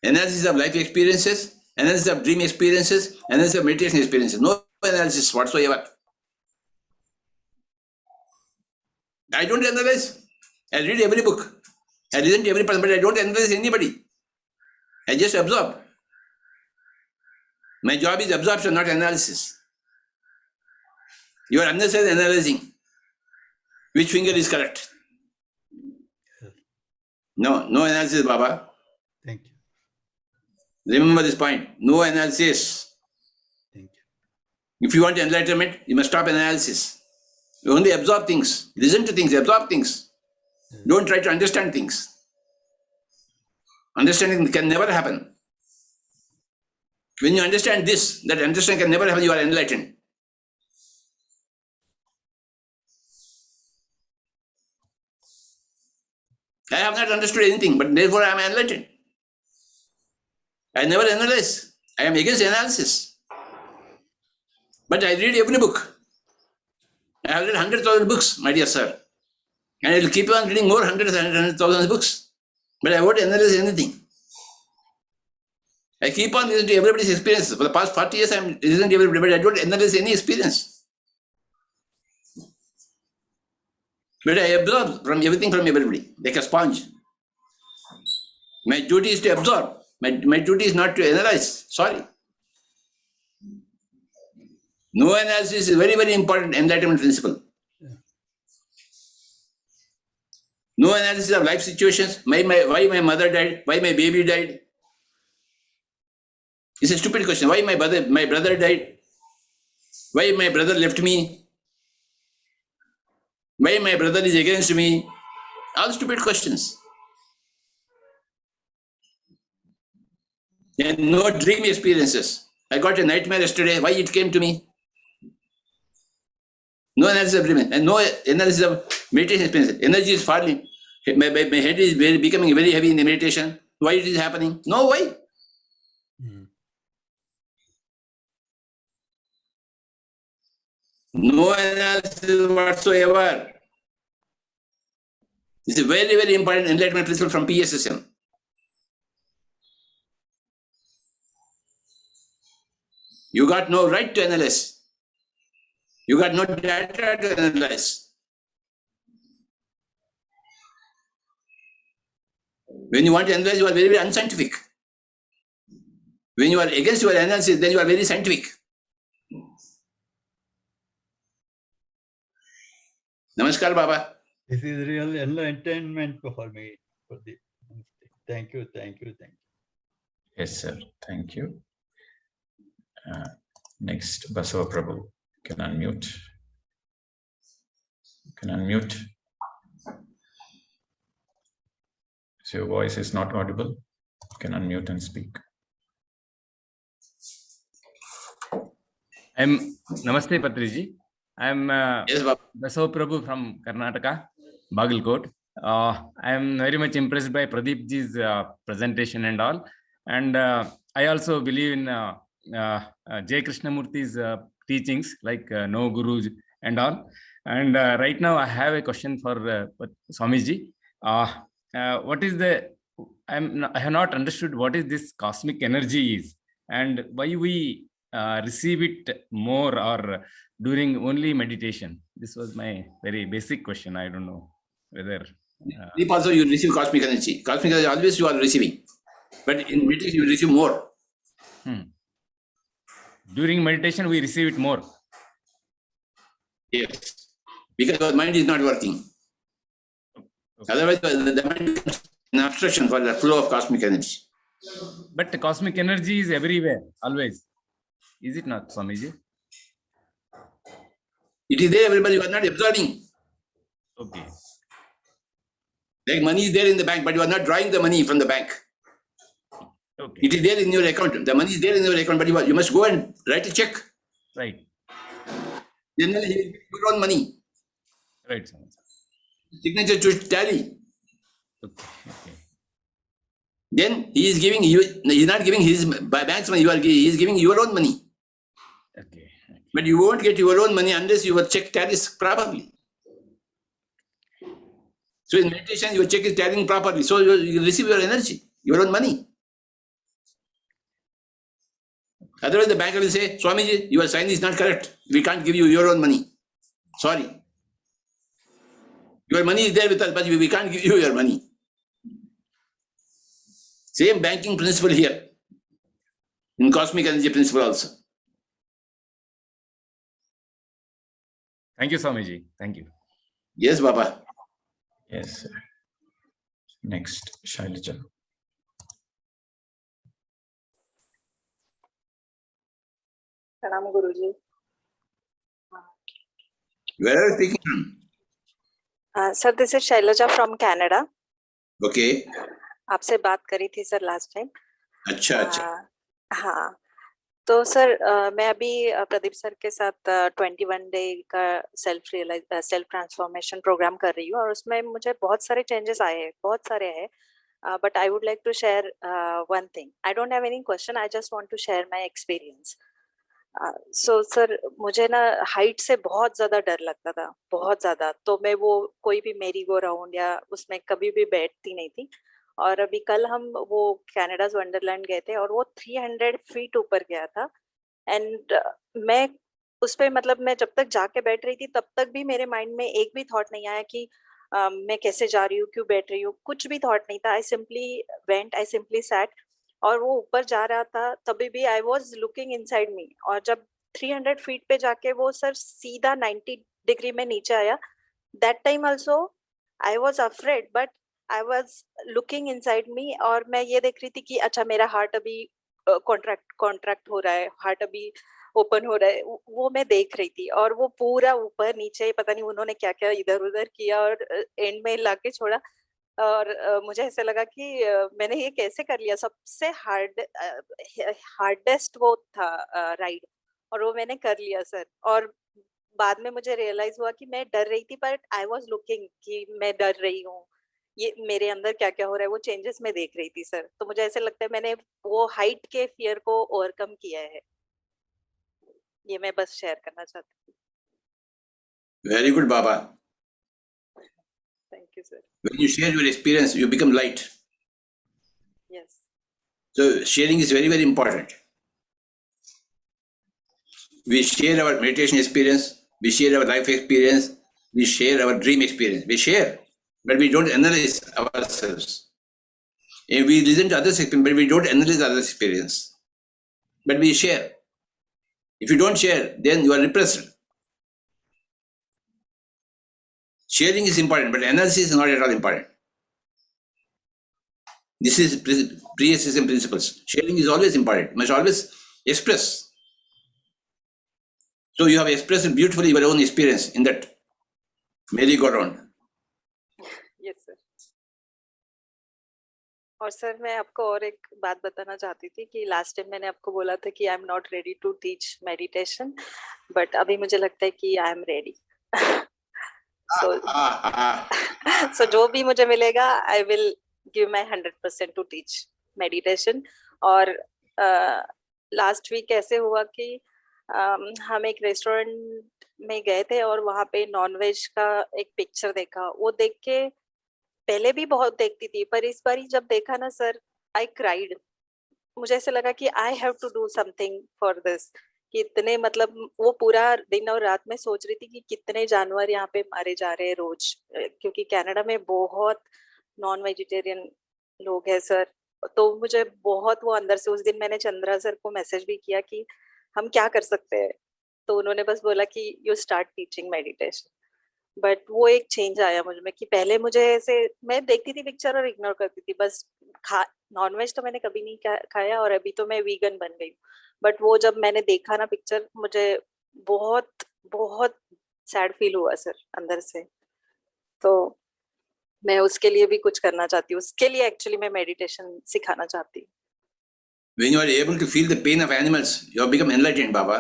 Analysis of life experiences, analysis of dream experiences, analysis of meditation experiences. No analysis whatsoever. I don't analyze. I read every book. I listen to every person, but I don't analyze anybody. I just absorb. My job is absorption, not analysis. You are unnecessarily analyzing which finger is correct. No analysis, Baba. Thank you. Remember this point. No analysis. Thank you. If you want enlightenment, you must stop analysis. You only absorb things. Listen to things, absorb things. Don't try to understand things. Understanding can never happen. When you understand this, that understanding can never happen, you are enlightened. I have not understood anything, but therefore I am enlightened. I never analyze. I am against analysis. But I read every book. I have read 100,000 books, my dear sir. And I will keep on reading more hundreds and 100,000 books. But I won't analyze anything. I keep on listening to everybody's experience. For the past 40 years, I'm listening to everybody, but I don't analyze any experience. But I absorb from everything from everybody, like a sponge. My duty is to absorb. My duty is not to analyze. Sorry. No analysis is very, very important enlightenment principle. No analysis of life situations. Why my mother died? Why my baby died? It's a stupid question. Why my brother died? Why my brother left me? Why my brother is against me? All stupid questions. And no dream experiences. I got a nightmare yesterday. Why it came to me? No analysis of dream and no analysis of meditation experience. Energy is falling. My head is becoming very heavy in the meditation. Why it is happening? No, why? No analysis whatsoever. This is a very, very important enlightenment principle from PSSM. You got no right to analyze. You got no data to analyze. When you want to analyze, you are very, very unscientific. When you are against your analysis, then you are very scientific. Namaskar, Baba. This is real enlightenment for me. Thank you, thank you, thank you. Yes, sir. Thank you. Next, Basava Prabhu. Can unmute. Can unmute. So your voice is not audible. Can unmute and speak. Namaste, Patriji. I'm Yes, Baba. Basava Prabhu from Karnataka, Bagalkot. I am very much impressed by Pradeep ji's presentation and all. And I also believe in J. Krishnamurti's teachings, like no gurus and all. And right now I have a question for Swamiji. What is the, I have not understood what is this cosmic energy is and why we receive it more or during only meditation. This was my very basic question. I don't know whether. Sleep also you receive cosmic energy. Cosmic energy always you are receiving. But in meditation you receive more. During meditation we receive it more. Yes. Because your mind is not working. Okay. Otherwise the mind becomes an obstruction for the flow of cosmic energy. But the cosmic energy is everywhere, always. Is it not, Swamiji? It is there, everybody, you are not absorbing. Okay. Like money is there in the bank, but you are not drawing the money from the bank. Okay. It is there in your account. The money is there in your account, but you must go and write a check. Right. Then you will get your own money. Right, Swamiji. Signature to tally. Okay. Okay. Then he is giving you, he is not giving his bank's money, he is giving your own money. Okay. But you won't get your own money unless your check tallies properly. So in meditation, your check is tallying properly. So you receive your energy, your own money. Otherwise, the banker will say, Swamiji, your sign is not correct. We can't give you your own money. Sorry. Your money is there with us, but we can't give you your money. Same banking principle here. In cosmic energy principle also. Thank you, Swamiji. Thank you. Yes, Baba. Yes, sir. Next, Shailaja. Pranam Guruji. Where are you speaking from? Sir, this is Shailaja from Canada. Okay. आपसे बात करी थी sir last time. अच्छा अच्छा. हाँ, तो sir मैं अभी प्रदीप सर के साथ 21 डे का सेल्फ ट्रांसफॉर्मेशन प्रोग्राम कर रही हूँ और उसमें मुझे बहुत सारे चेंजेस आए हैं, बहुत सारे हैं. But I would like to share one thing. I don't have any question, I just want to share my experience. So sir, मुझे ना हाइट से बहुत ज्यादा डर लगता था, बहुत ज्यादा. तो मैं वो कोई भी मेरी गो राउंड या उसमें कभी भी बैठती नहीं थी. और अभी कल हम वो कनाडा's वंडरलैंड गए थे और वो 300 फीट ऊपर गया था एंड मैं उस पे मतलब मैं जब तक जाके बैठ रही थी तब तक भी मेरे माइंड में एक भी थॉट नहीं आया कि मैं कैसे जा रही हूँ, क्यों बैठ रही हूँ, कुछ भी थॉट नहीं था. आई सिंपली सैट और वो ऊपर जा रहा था तभी भी I was looking inside me. और जब 300 फीट पे जाके वो सर सीधा 90 डिग्री में नीचे आया, that time also I was afraid but I was looking inside me और मैं ये देख रही थी कि अच्छा मेरा हार्ट अभी कॉन्ट्रैक्ट हो रहा है, हार्ट अभी ओपन हो रहा है, वो मैं देख रही थी. और वो पूरा ऊपर नीचे पता नहीं उन्होंने क्या क्या इधर उधर किया और एंड में लाके छोड़ा. और मुझे ऐसा लगा कि मैंने ये कैसे कर लिया. सबसे हार्डेस्ट वो था राइड और वो मैंने कर लिया सर. और बाद में मुझे रियलाइज हुआ कि मैं डर रही थी बट आई वॉज लुकिंग कि मैं डर रही हूँ, ये मेरे अंदर क्या क्या हो रहा है वो चेंजेस मैं देख रही थी सर. तो मुझे ऐसे लगता है मैंने वो हाइट के फियर को ओवरकम किया है. ये मैं बस शेयर करना चाहती हूँ. Very good, Baba. Thank you sir. When you share your experience, you become light. Yes. So sharing is very, very important. We share our meditation experience, we share our life experience, we share our dream experience. We share, but we don't analyze ourselves. And we listen to others' experience, but we don't analyze others' experience. But we share. If you don't share, then you are repressed. Sharing is important, but analysis is not at all important. This is pre-SSM principles. Sharing is always important. You must always express. So you have expressed beautifully your own experience in that merry-go-round. Yes sir. और sir मैं आपको और एक बात बताना चाहती थी कि लास्ट टाइम मैंने आपको बोला था कि I am not ready to teach meditation but अभी मुझे लगता है कि आई एम रेडी. सो जो भी मुझे मिलेगा I will give my 100% to teach meditation. और लास्ट वीक ऐसे हुआ कि हम एक रेस्टोरेंट में गए थे और वहाँ पे नॉनवेज का एक पिक्चर देखा. वो देख के पहले भी बहुत देखती थी पर इस बार जब देखा ना सर आई क्राइड. मुझे ऐसा लगा कि I have to do something for this. कि इतने मतलब वो पूरा दिन और रात में सोच रही थी कि कितने जानवर यहाँ पे मारे जा रहे हैं रोज, क्योंकि कनाडा में बहुत नॉन वेजिटेरियन लोग हैं सर. तो मुझे बहुत वो अंदर से, उस दिन मैंने चंद्रा सर को मैसेज भी किया कि हम क्या कर सकते हैं. तो उन्होंने बस बोला कि you start teaching meditation. But वो एक चेंज आया मुझ में कि पहले मुझे ऐसे मैं देखती थी पिक्चर और इग्नोर करती थी बस. नॉनवेज तो मैंने कभी नहीं खाया और अभी तो मैं वीगन बन गई. बट वो जब मैंने देखा ना पिक्चर मुझे बहुत बहुत सैड फील हुआ सर अंदर से. तो मैं उसके लिए भी कुछ करना चाहती हूँ. उसके लिए एक्चुअली मैं मेडिटेशन सिखाना चाहती हूँ. When you are able to feel the pain of animals, you have become enlightened, Baba.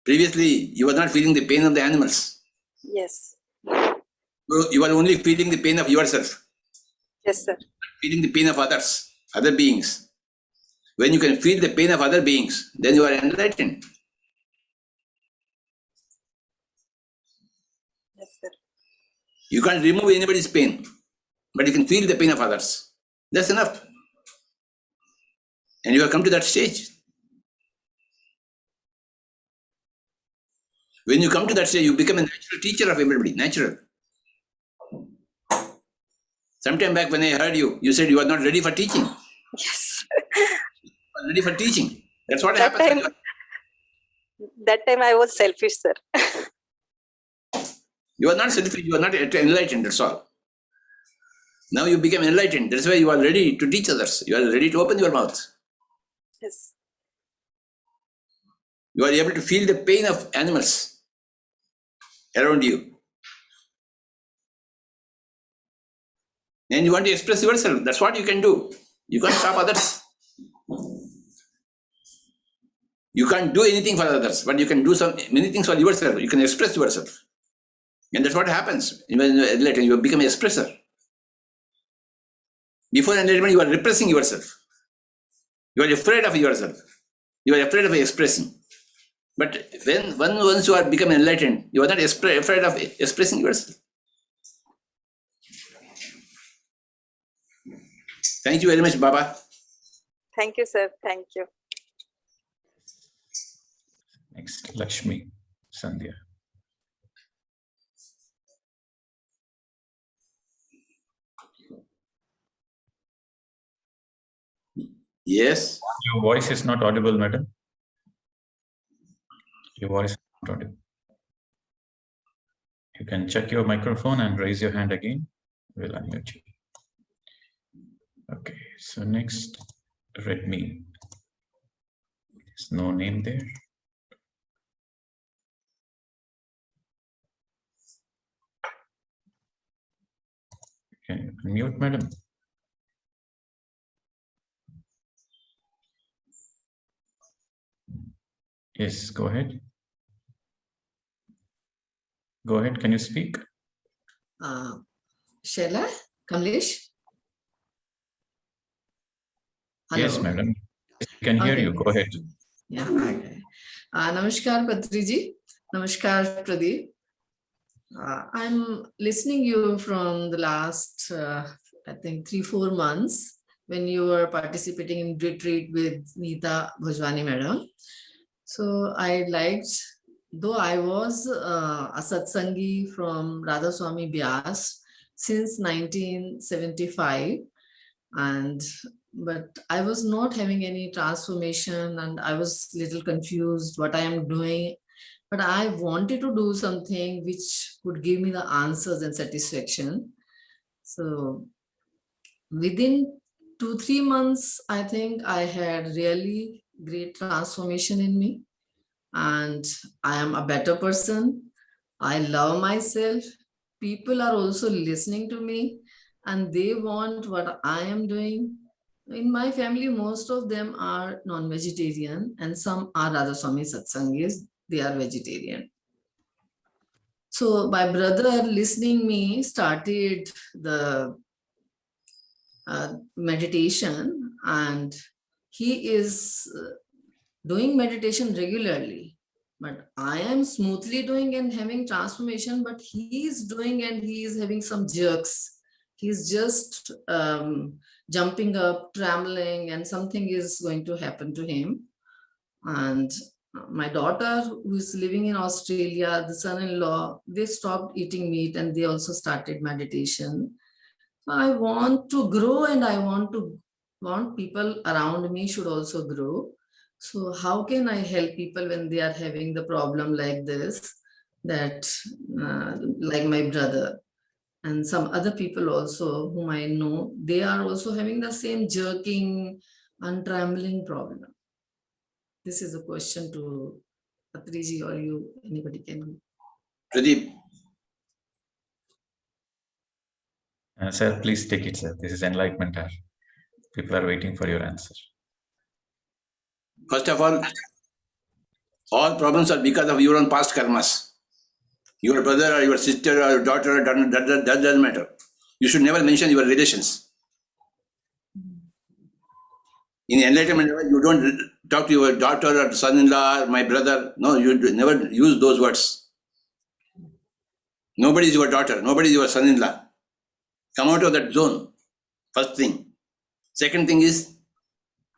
Previously, you were not feeling the pain of the animals. Yes. You are only feeling the pain of yourself. Yes, sir. Feeling the pain of others, other beings. When you can feel the pain of other beings, then you are enlightened. Yes, sir. You can't remove anybody's pain, but you can feel the pain of others. That's enough. And you have come to that stage. When you come to that stage, you become a natural teacher of everybody, natural. Sometime back when I heard you, you said you are not ready for teaching. Yes. You are ready for teaching. That's what happens. That time I was selfish, sir. You are not selfish, you are not enlightened, that's all. Now you become enlightened. That's why you are ready to teach others. You are ready to open your mouth. Yes. You are able to feel the pain of animals around you. And you want to express yourself. That's what you can do. You can't stop others. You can't do anything for others, but you can do many things for yourself. You can express yourself. And that's what happens. When you are enlightened, you become an expressor. Before enlightenment, you are repressing yourself. You are afraid of yourself. You are afraid of expressing. But once you are become enlightened, you are not afraid of expressing yourself. Thank you very much, Baba. Thank you, sir. Thank you. Next, Lakshmi Sandhya. Yes. Your voice is not audible, madam. Your voice is not audible. You can check your microphone and raise your hand again. We'll unmute you. Okay, so next, Redmi. There's no name there. Can you unmute, madam? Yes, go ahead. Go ahead, can you speak? Shall I, Kamlesh? Hello. Yes, madam. I can hear Okay. you. Go ahead. Yeah. Okay. Namaskar, Patriji. Namaskar, Pradeep. I'm listening you from the last, I think, 3-4 months when you were participating in retreat with Neeta Bhojwani madam. So I liked, though I was a satsangi from Radha Swami Vyas since 1975, but I was not having any transformation and I was little confused what I am doing. But I wanted to do something which would give me the answers and satisfaction. So within 2-3 months, I think I had really great transformation in me. And I am a better person. I love myself. People are also listening to me and they want what I am doing. In my family, most of them are non-vegetarian and some are Radha Swami Satsangis. They are vegetarian. So my brother listening me started the meditation and he is doing meditation regularly. But I am smoothly doing and having transformation, but he is doing and he is having some jerks. He's just jumping up, trembling, and something is going to happen to him. And my daughter, who is living in Australia, the son-in-law, they stopped eating meat and they also started meditation. So I want to grow and I want people around me should also grow. So how can I help people when they are having the problem like this, that like my brother and some other people also whom I know, they are also having the same jerking and trembling problem. This is a question to Patriji or you, anybody can. Pradeep. Sir, please take it, sir. This is enlightenment hour. People are waiting for your answer. First of all problems are because of your own past karmas. Your brother or your sister or your daughter, that doesn't matter. You should never mention your relations. In enlightenment, you don't talk to your daughter or son-in-law or my brother. No, you never use those words. Nobody is your daughter. Nobody is your son-in-law. Come out of that zone. First thing. Second thing is,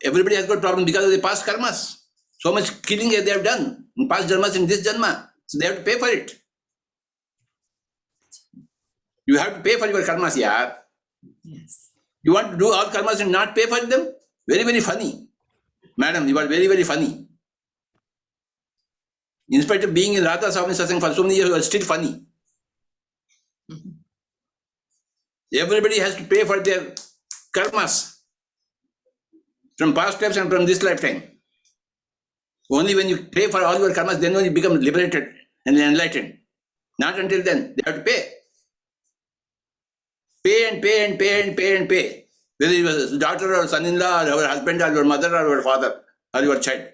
everybody has got problems because of the past karmas. So much killing they have done in past janmas, in this janma. So they have to pay for it. You have to pay for your karmas, yaar. Yes. You want to do all karmas and not pay for them? Very, very funny. Madam, you are very, very funny. In spite of being in Radha Swami Satsang for so many years, you are still funny. Everybody has to pay for their karmas from past lives and from this lifetime. Only when you pay for all your karmas, then when you become liberated and enlightened. Not until then, they have to pay. Pay and pay and pay and pay and pay. Whether you are daughter or son-in-law or your husband or your mother or your father or your child.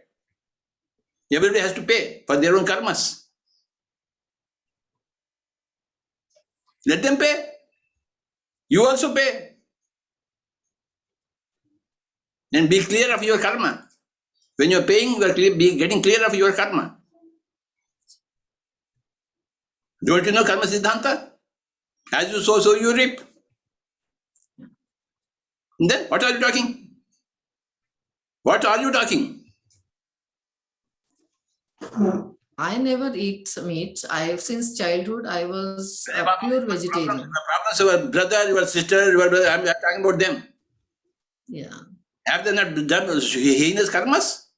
Everybody has to pay for their own karmas. Let them pay. You also pay. And be clear of your karma. When you are paying, you are getting clear of your karma. Don't you know karma siddhanta? As you sow, so you reap. Then what are you talking? What are you talking? I never eat meat. Since childhood I was a pure vegetarian. Problems, your brother, your sister, your brother, I'm talking about them. Yeah. Have they not done heinous karmas?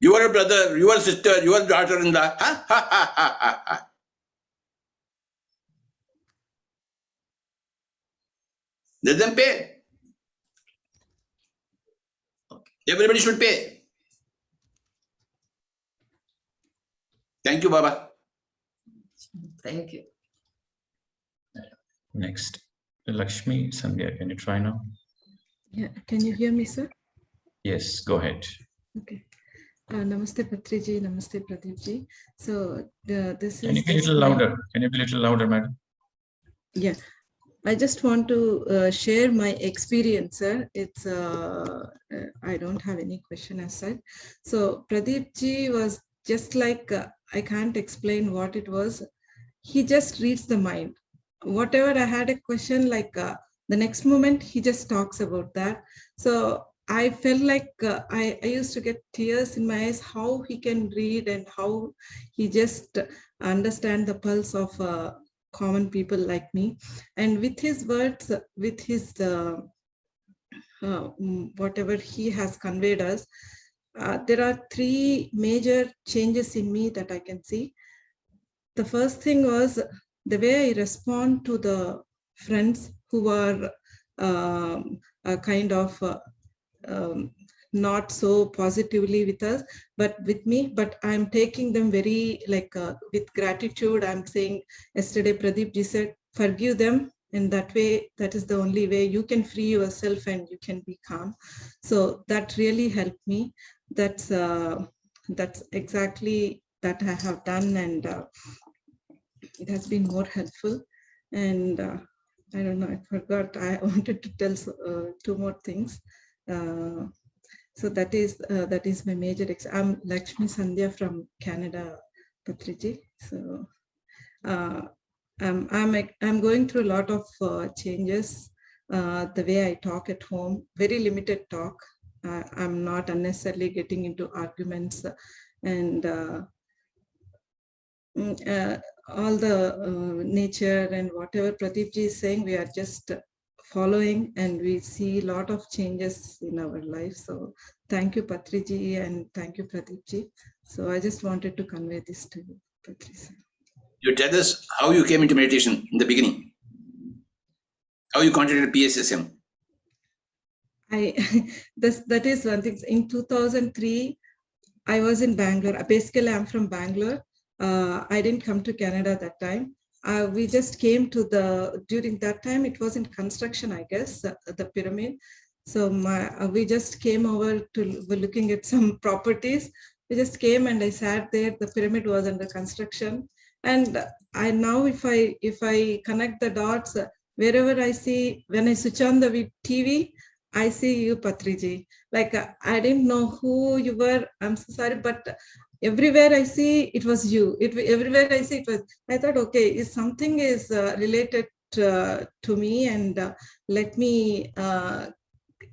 Your brother, your sister, your daughter-in-law. Ha, ha, ha, ha, ha, ha. Let them pay. Everybody should pay. Thank you, Baba. Thank you. Next, Lakshmi Sandhya, can you try now? Yeah, can you hear me, sir? Yes, go ahead. Okay. Namaste, Patriji. Namaste, Pradeepji. So this Can is you be a just little my, louder? Can you be a little louder, madam? yeah. I just want to share my experience, sir. It's I don't have any question as such. So Pradeepji was just like I can't explain what it was. He just reads the mind. Whatever I had a question, like the next moment he just talks about that. So I felt like I used to get tears in my eyes how he can read and how he just understand the pulse of common people like me. And with his words, with his whatever he has conveyed us, there are three major changes in me that I can see. The first thing was the way I respond to the friends who are kind of not so positively with us, but with me, but I'm taking them very like with gratitude. I'm saying, yesterday Pradeep ji said, forgive them. In that way, that is the only way you can free yourself and you can be calm. So that really helped me. That's exactly that I have done, and it has been more helpful. And I don't know, I forgot, I wanted to tell two more things. So that is my major. I'm Lakshmi Sandhya from Canada, Patriji. So I'm going through a lot of changes. The way I talk at home, very limited talk. I'm not unnecessarily getting into arguments, and all the nature and whatever Pradeep ji is saying, we are just following, and we see a lot of changes in our life. So thank you, Patri ji, and thank you, Pradeep ji. So I just wanted to convey this to you, Patri sir. You tell us how you came into meditation in the beginning. How you contacted PSSM. That is one thing. In 2003, I was in Bangalore. Basically, I'm from Bangalore. I didn't come to Canada that time. We just came to during that time, it was in construction, I guess, the pyramid. So we just came over to looking at some properties. We just came and I sat there. The pyramid was under construction. And I now, if I connect the dots, wherever I see, when I switch on the TV, I see you, Patriji. Like, I didn't know who you were. I'm so sorry, but everywhere I see, it was you. Everywhere I see, it was. I thought, okay, if something is related to me, and let me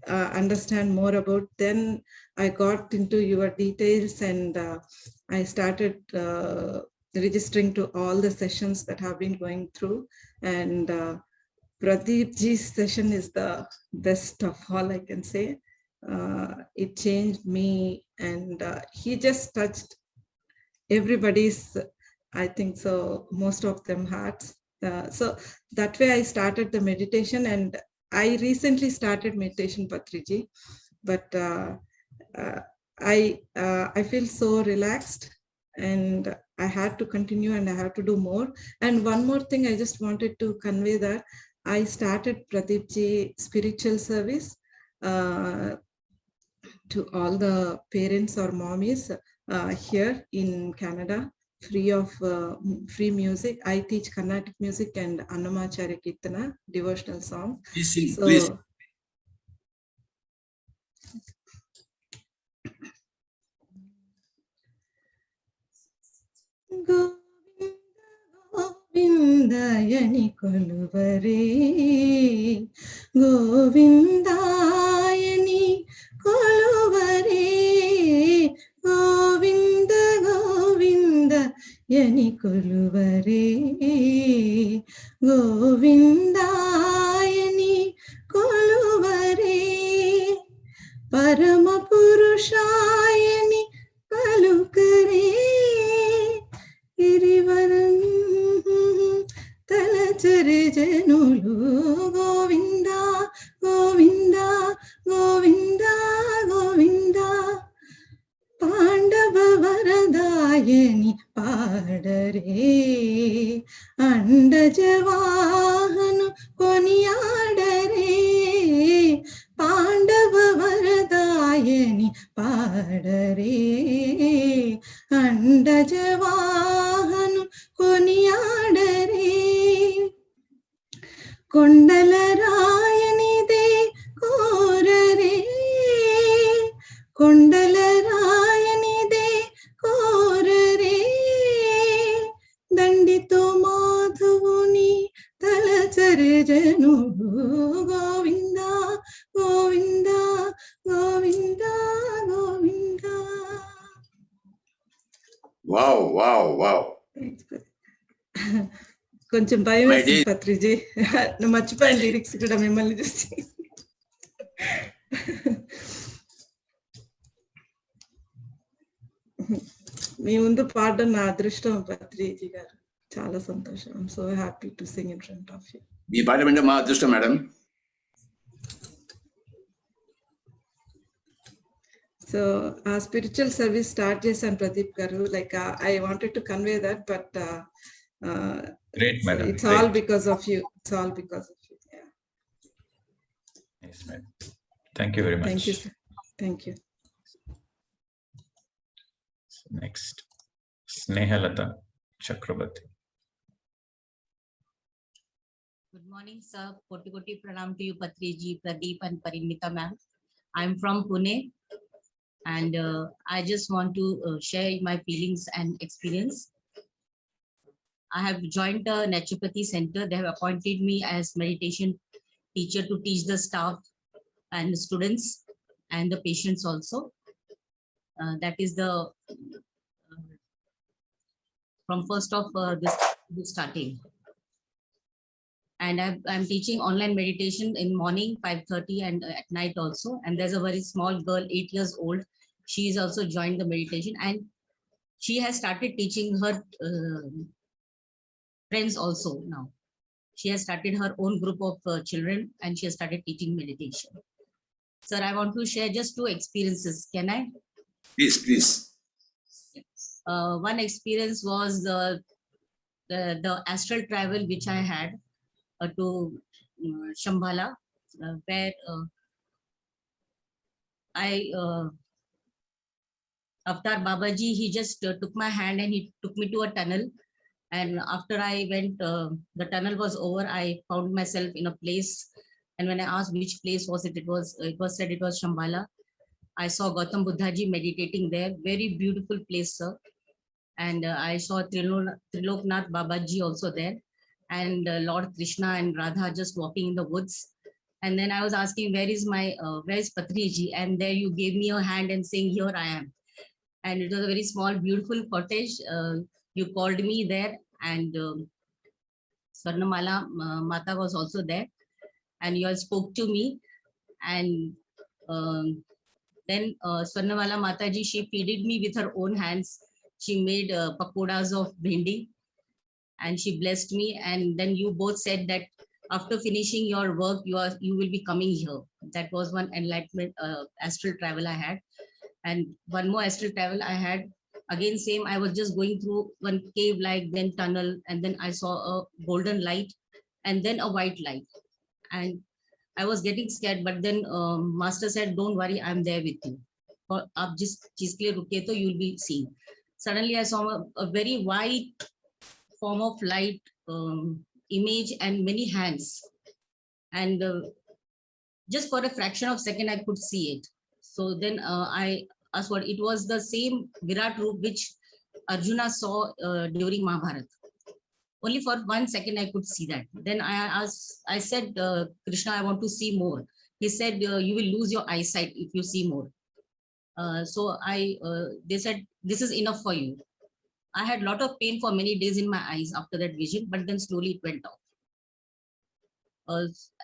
understand more about. Then I got into your details, and I started registering to all the sessions that have been going through. And Pradeep ji's session is the best of all, I can say. It changed me, and he just touched everybody's, I think so, most of them hearts. So that way I started the meditation, and I recently started meditation, Patriji, but I feel so relaxed, and I had to continue, and I have to do more. And one more thing, I just wanted to convey that I started Pradeepji spiritual service to all the parents or mommies here in Canada, free music. I teach Carnatic music and Annamacharya Kirtana, devotional song. Please sing, So, please. ಗೋವಿಂದಯನಿ ಕೊಲುವರೇ ಗೋವಿಂದಾಯನಿ ಕೊಲುವರೇ Govinda Govinda ಯನಿ ಕೊಲುವರೇ ಗೋವಿಂದಾಯನಿ ಕೊಲುವರೇ ಪರಮ ಪುರುಷಾಯನಿ ಪಲುಕರೇ ಗಿರಿವರಂ తలచరి జనులు గోవింద గోవింద గోవింద గోవింద పాండవ వరదాయని పాడరే అండజవాహను కొనియాడరే పాండవ వరదాయని పాడరే అండజవాహను కొనియాడరే కొండల రాయనిదే కోరరే కొండల రాయనిదే కోరరే దండితో మాధవుని తలచరి జనుడు Govinda Govinda Govinda Govinda. Wow, wow, wow. కొంచెం భయం My వేసింది dear- Patriji. నువ్వు మర్చిపోయాను lyrics కూడా మిమ్మల్ని చూసి. మీ ముందు పాడడం నా అదృష్టం పత్రిజీ గారు. చాలా సంతోషం. I'm so happy to sing in front of you. మీ పాట వింటే మా అదృష్టం madam. So uh spiritual service start చేశాను ప్రదీప్ గారు. Like I wanted to convey that but Great, madam. it's all because of you. It's all because of you. Yeah. Yes, madam. Thank you very much. Thank you, sir. Thank you. Next, Snehalata Chakrabarti. Good morning, sir. Koti koti pranam to you, Patriji, Pradeep, and Parinita ma'am. I'm from Pune, and I just want to share my feelings and experience. I have joined the Naturopathy Center. They have appointed me as meditation teacher to teach the staff and the students and the patients also. That is the from 1st of this starting. And I'm teaching online meditation in morning 5:30 and at night also. And there's a very small girl, 8 years old. She is also joined the meditation, and she has started teaching her friends also now. She has started her own group of children, and she has started teaching meditation. Sir, I want to share just 2 experiences. Can I? Please, please. One experience was the astral travel which I had to Shambhala, where Avatar Babaji, he just took my hand and he took me to a tunnel. And after I went, the tunnel was over, I found myself in a place. And when I asked which place was it, it was said it was Shambhala. I saw Gautam Buddha ji meditating there. Very beautiful place, sir. And I saw Triloknath Babaji also there. And Lord Krishna and Radha just walking in the woods. And then I was asking, where is Patriji? And there you gave me a hand and saying, here I am. And it was a very small, beautiful cottage. You called me there, and Swarnamala Mata was also there. And you all spoke to me. And then Swarnamala Mataji, she feeded me with her own hands. She made pakodas of bhindi. And she blessed me, and then you both said that after finishing your work you will be coming here. That was one enlightenment astral travel I had. And one more astral travel I had, again same, I was just going through one cave like, then tunnel, and then I saw a golden light and then a white light, and I was getting scared, but then master said, don't worry, I'm there with you. Aap jis cheez ke liye ruke to you'll be seeing. Suddenly I saw a very white form of light image and many hands, and just for a fraction of a second I could see it. So then I asked what it was. The same Virat Roop which Arjuna saw during Mahabharata. Only for 1 second I could see that. Then I said, Krishna, I want to see more. He said, you will lose your eyesight if you see more. So they said, this is enough for you. I had a lot of pain for many days in my eyes after that vision, but then slowly it went off.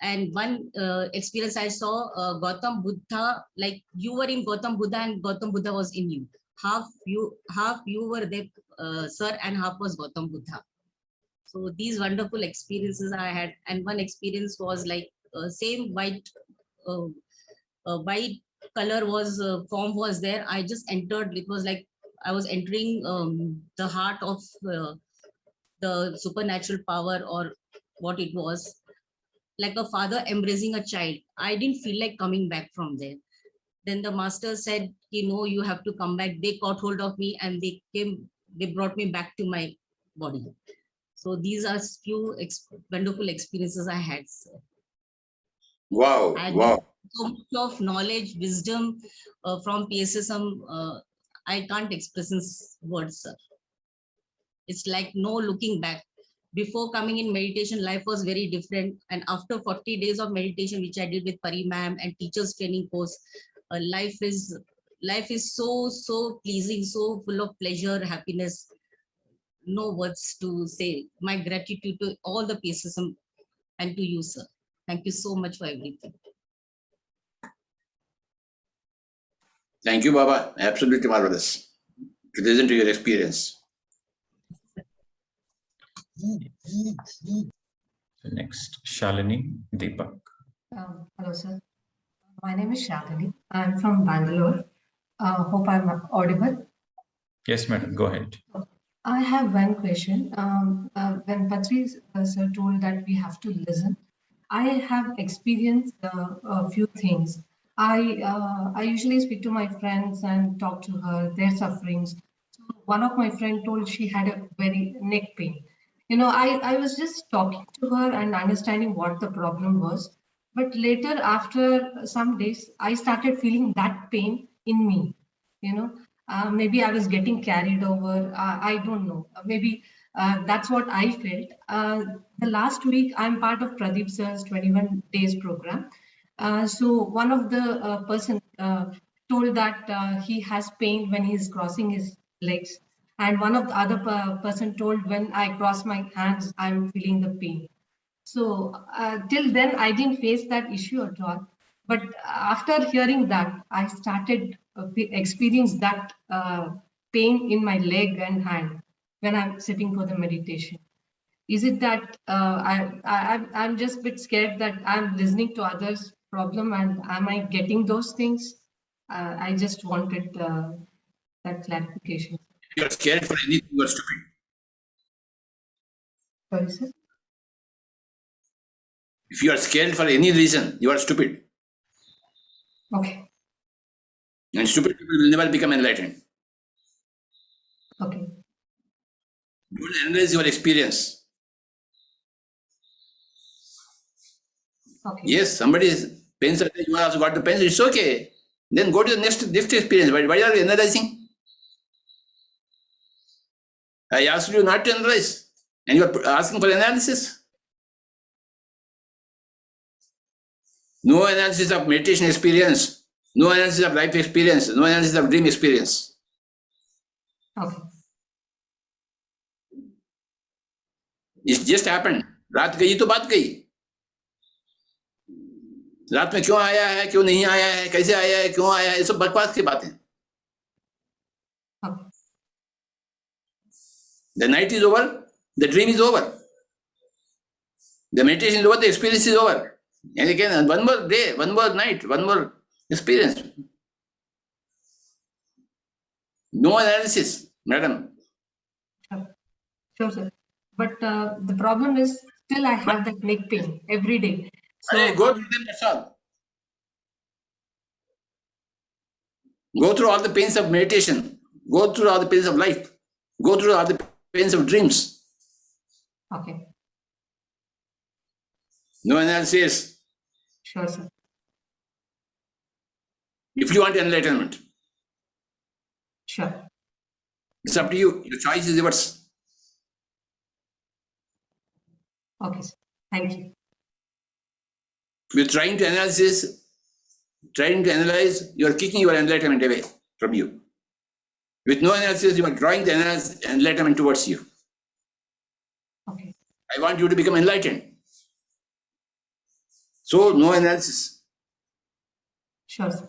And one experience I saw, Gautam Buddha, like you were in Gautam Buddha and Gautam Buddha was in you. Half you were there, sir, and half was Gautam Buddha. So these wonderful experiences I had, and one experience was like same white color was form was there. I just entered. It was like I was entering the heart of the supernatural power, or what it was, like a father embracing a child. I didn't feel like coming back from there. Then the master said, you know, you have to come back. They caught hold of me and they brought me back to my body. So these are few wonderful experiences I had, sir. Wow, wow. So much of knowledge, wisdom from PSSM, I can't express in words, sir. It's like no looking back. Before coming in meditation, life was very different. And after 40 days of meditation, which I did with Pari ma'am and teachers training course, life is so pleasing, so full of pleasure, happiness. No words to say. My gratitude to all the PSSM and to you, sir. Thank you so much for everything. Thank you, Baba. Absolutely marvelous to listen to your experience. Next, Shalini Deepak. Hello, sir. My name is Shalini. I'm from Bangalore. Hope I'm audible. Yes, madam. Go ahead. I have one question. When Patri sir told that we have to listen, I have experienced a few things. I usually speak to my friends and talk to her, their sufferings. So one of my friends told she had a very neck pain. You know, I was just talking to her and understanding what the problem was. But later, after some days, I started feeling that pain in me. You know, maybe I was getting carried over. I don't know. Maybe that's what I felt. The last week, I'm part of Pradeep sir's 21 days program. So one of the person told that he has pain when he's crossing his legs. And one of the other person told when I cross my hands, I'm feeling the pain. So till then, I didn't face that issue at all. But after hearing that, I started experience that pain in my leg and hand when I'm sitting for the meditation. Is it that I'm just a bit scared that I'm listening to others' problem and am I getting those things? I just wanted that clarification. If you are scared for anything, you are stupid. Sorry, sir? If you are scared for any reason, you are stupid. Okay. And stupid people will never become enlightened. Okay. Don't analyze your experience. Okay. Yes, somebody is pains, you also got the pains, it's okay. Then go to the next experience. Why are you analyzing? I asked you not to analyze, and you are asking for analysis. No analysis of meditation experience, no analysis of life experience, no analysis of dream experience. Okay. It just happened. रात गई तो बात गई. रात में क्यों आया है, क्यों नहीं आया है, कैसे आया है, क्यों आया है, ये सब बकवास की बातें. The night is over, the dream is over. The meditation is over, the experience is over. And again, one more day, one more night, one more experience. No analysis, madam. Sure, sir. But the problem is still I have that neck pain every day. So go through them, that's all. Go through all the pains of meditation. Go through all the pains of life. Go through all the pains of dreams. Okay. No analysis. Sure, sir. If you want enlightenment. Sure. It's up to you. Your choice is yours. Okay, sir. Thank you. With trying to analyze, you are kicking your enlightenment away from you. With no analysis, you are drawing the enlightenment towards you. Okay. I want you to become enlightened. So, no analysis. Sure, sir.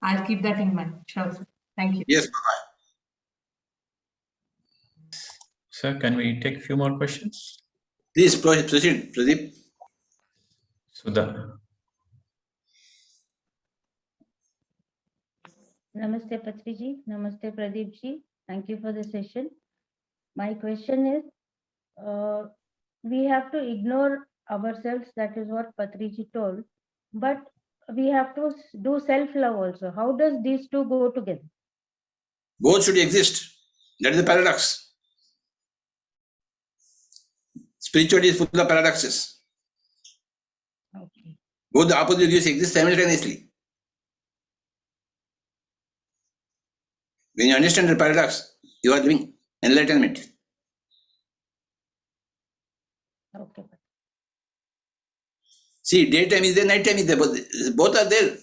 I'll keep that in mind. Sure, sir. Thank you. Yes, Baba. Sir, can we take a few more questions? Please proceed, Pradeep. Sudha. Namaste Patriji, Namaste Pradeep ji. Thank you for the session. My question is, we have to ignore ourselves, that is what Patriji told, but we have to do self-love also. How does these two go together? Both should exist. That is the paradox. Spirituality is full of paradoxes. Okay. Both the opposite views exist simultaneously. When you understand the paradox, you are living enlightenment. Okay. See, daytime is there, nighttime is there. Both are there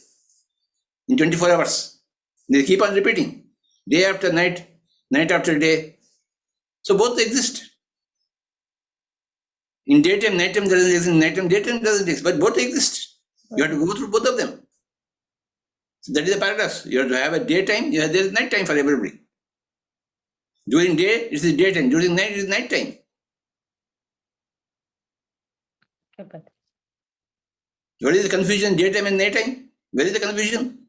in 24 hours. They keep on repeating. Day after night, night after day. So both exist. In daytime, nighttime doesn't exist. In nighttime, daytime doesn't exist. But both exist. You have to go through both of them. So that is the paradox. You have to have a daytime, there is nighttime for everybody. During day, it is daytime. During night, it is nighttime. Okay. What is the confusion? Daytime and nighttime? Where is the confusion?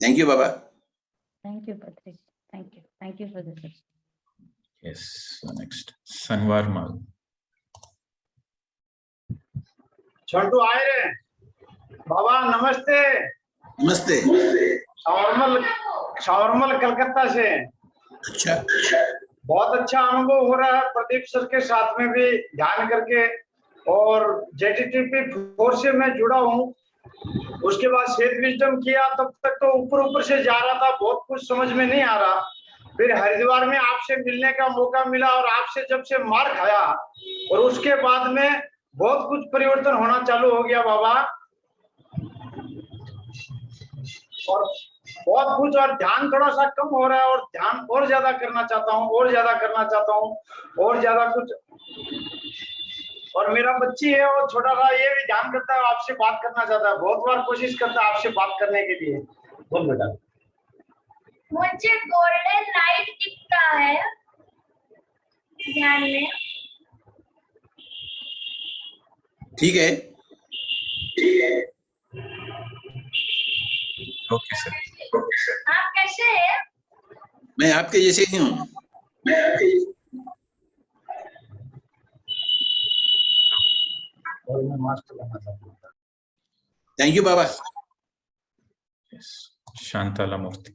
Thank you, Baba. Thank you, Patriji. Thank you. Thank you for the session. Yes, next. Sanwar Mal. छोटू आए रे बाबा नमस्ते नमस्ते शावरमल कलकत्ता से अच्छा बहुत अच्छा अनुभव हो रहा है प्रदीप सर के साथ में भी ध्यान करके और JTTP 4 से मैं जुड़ा हूँ उसके बाद सेठ विजडम किया तब तक तो ऊपर से जा रहा था बहुत कुछ समझ में नहीं आ रहा फिर हरिद्वार में आपसे मिलने का मौका मिला और आपसे जब से मार खाया और उसके बाद में बहुत कुछ परिवर्तन होना चालू हो गया बाबा और बहुत कुछ और ध्यान थोड़ा सा कम हो रहा है और ध्यान और ज्यादा करना चाहता हूँ और ज्यादा कुछ और मेरा बच्ची है वो छोटा सा ये भी ध्यान करता है आपसे बात करना चाहता है बहुत बार कोशिश करता है आपसे बात करने के लिए बोल बेटा मुझे गोल्डन लाइट दिखता है ध्यान में ठीक है ओके सर आप कैसे हैं मैं आपके जैसे ही हूँ thank you Baba Shantala Murthy.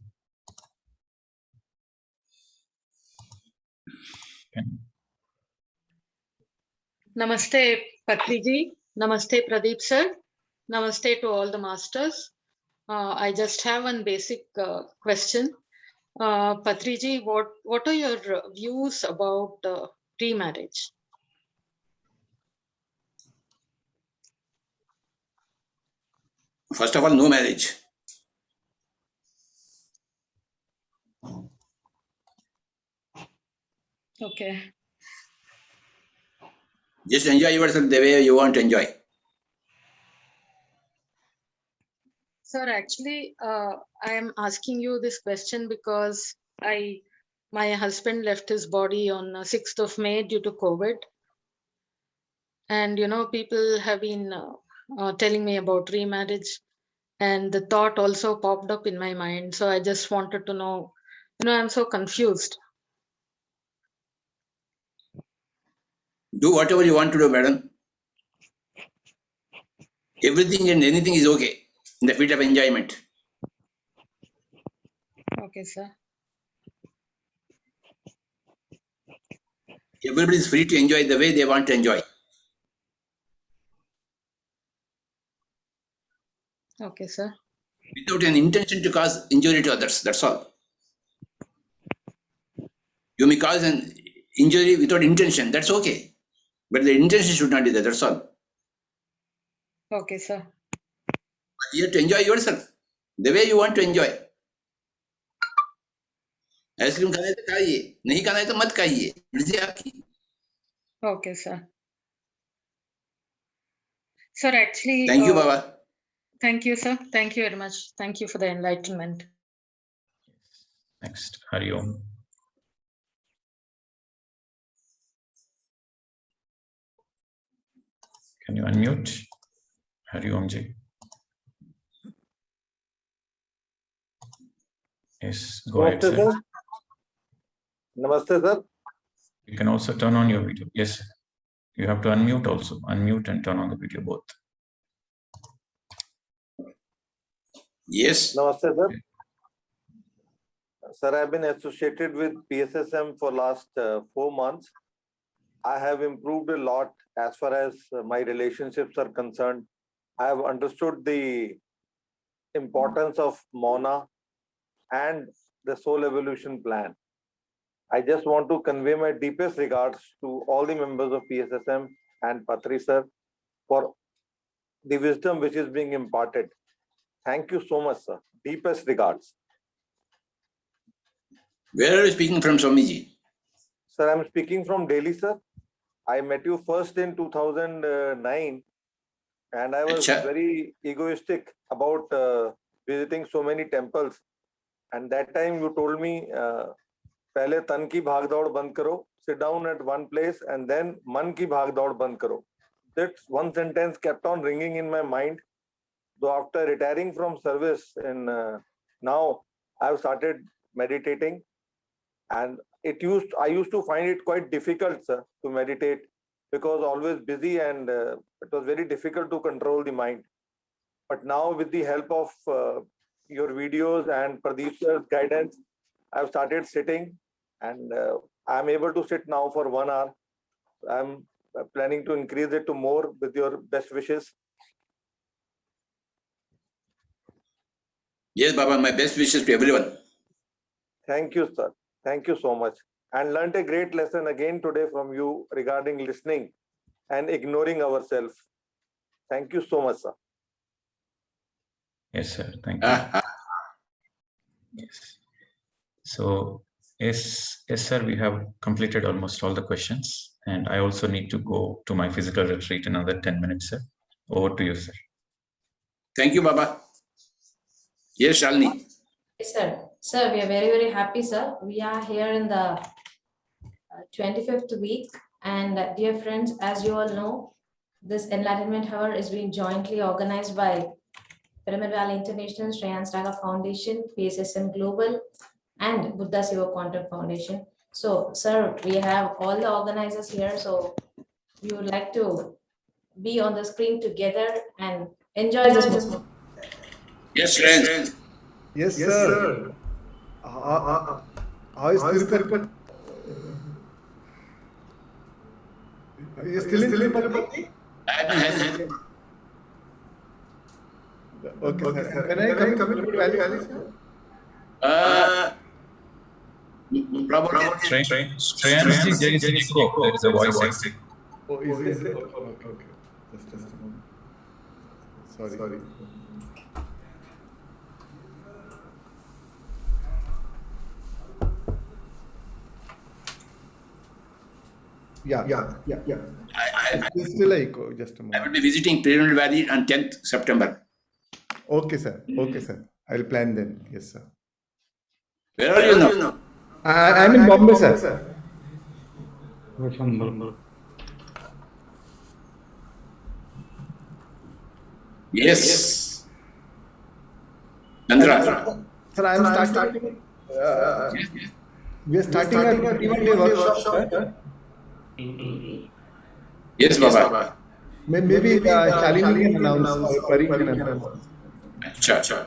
Namaste Patriji, Namaste Pradeep sir, Namaste to all the masters. I just have one basic question. Patriji, what are your views about pre-marriage? First of all, no marriage. Okay. Just enjoy yourself the way you want to enjoy. Sir, actually, I am asking you this question because my husband left his body on 6th of May due to COVID. And, you know, people have been telling me about remarriage, and the thought also popped up in my mind. So I just wanted to know, I'm so confused. Do whatever you want to do, madam. Everything and anything is okay in the field of enjoyment. Okay, sir. Everybody is free to enjoy the way they want to enjoy. Okay, sir. Without an intention to cause injury to others, that's all. You may cause an injury without intention. That's okay. But the intention should not be there. That's all. Okay, sir. But you have to enjoy yourself the way you want to enjoy. Ice cream खाना है तो खाइए, नहीं खाना है तो मत खाइए, मर्जी आपकी. Okay, sir. Sir, actually. Thank you, Baba. Thank you, sir. Thank you very much. Thank you for the enlightenment. Next, Hari Om. Can you unmute? Hari Om ji. Yes, go ahead, Namaste, sir. sir. Namaste, sir. You can also turn on your video. Yes, sir. You have to unmute also. Unmute and turn on the video both. Yes. Namaste, sir. Sir, I've been associated with PSSM for last 4 months. I have improved a lot as far as my relationships are concerned. I have understood the importance of MONA and the Soul Evolution Plan. I just want to convey my deepest regards to all the members of PSSM and Patri sir for the wisdom which is being imparted. Thank you so much, sir. Deepest regards. Where are you speaking from, Swamiji? Sir, I'm speaking from Delhi, sir. I met you first in 2009 and I was very egoistic about visiting so many temples. And that time you told me, पहले तन की भागदौड़ बंद करो, sit down at one place and then मन की भागदौड़ बंद करो. That one sentence kept on ringing in my mind. So after retiring from service and now I've started meditating, and I used to find it quite difficult, sir, to meditate because always busy and it was very difficult to control the mind. But now with the help of your videos and Pradeep sir's guidance, I've started sitting and I'm able to sit now for 1 hour. I'm planning to increase it to more with your best wishes. Yes, Baba, my best wishes to everyone. Thank you, sir. Thank you so much. And learned a great lesson again today from you regarding listening and ignoring ourselves. Thank you so much, sir. Yes, sir. Thank you. Yes. So, yes, sir, we have completed almost all the questions. And I also need to go to my physical retreat in another 10 minutes, sir. Over to you, sir. Thank you, Baba. Yes, Shalini. Yes, sir. Sir, we are very, very happy, sir. We are here in the 25th week. And dear friends, as you all know, this Enlightenment Hour is being jointly organized by Pyramid Valley International, Shreyans Daga Foundation, PSSM Global, and Buddha Siva Quantum Foundation. So, sir, we have all the organizers here. So, we would like to be on the screen together and enjoy this moment. Yes, friends. Yes, sir. How is Tirupati? Are you still in Tirupati? Okay, sir. Can I come in Tirupati Valley, sir? Shreyansh, there is an echo. There is a voice. Oh, is it? Okay. Just a moment. Sorry. Yeah. It's still echo. Just a moment. I will be visiting Pyramid Valley on 10th September. Okay, sir. I will plan then. Yes, sir. Where are you now? I'm in Bombay, sir. Yes. Chandra. Sir, I am starting. We are starting a 21-day workshop, sir. Yes, Baba. Maybe Shalini can announce or Pari can announce. Acha.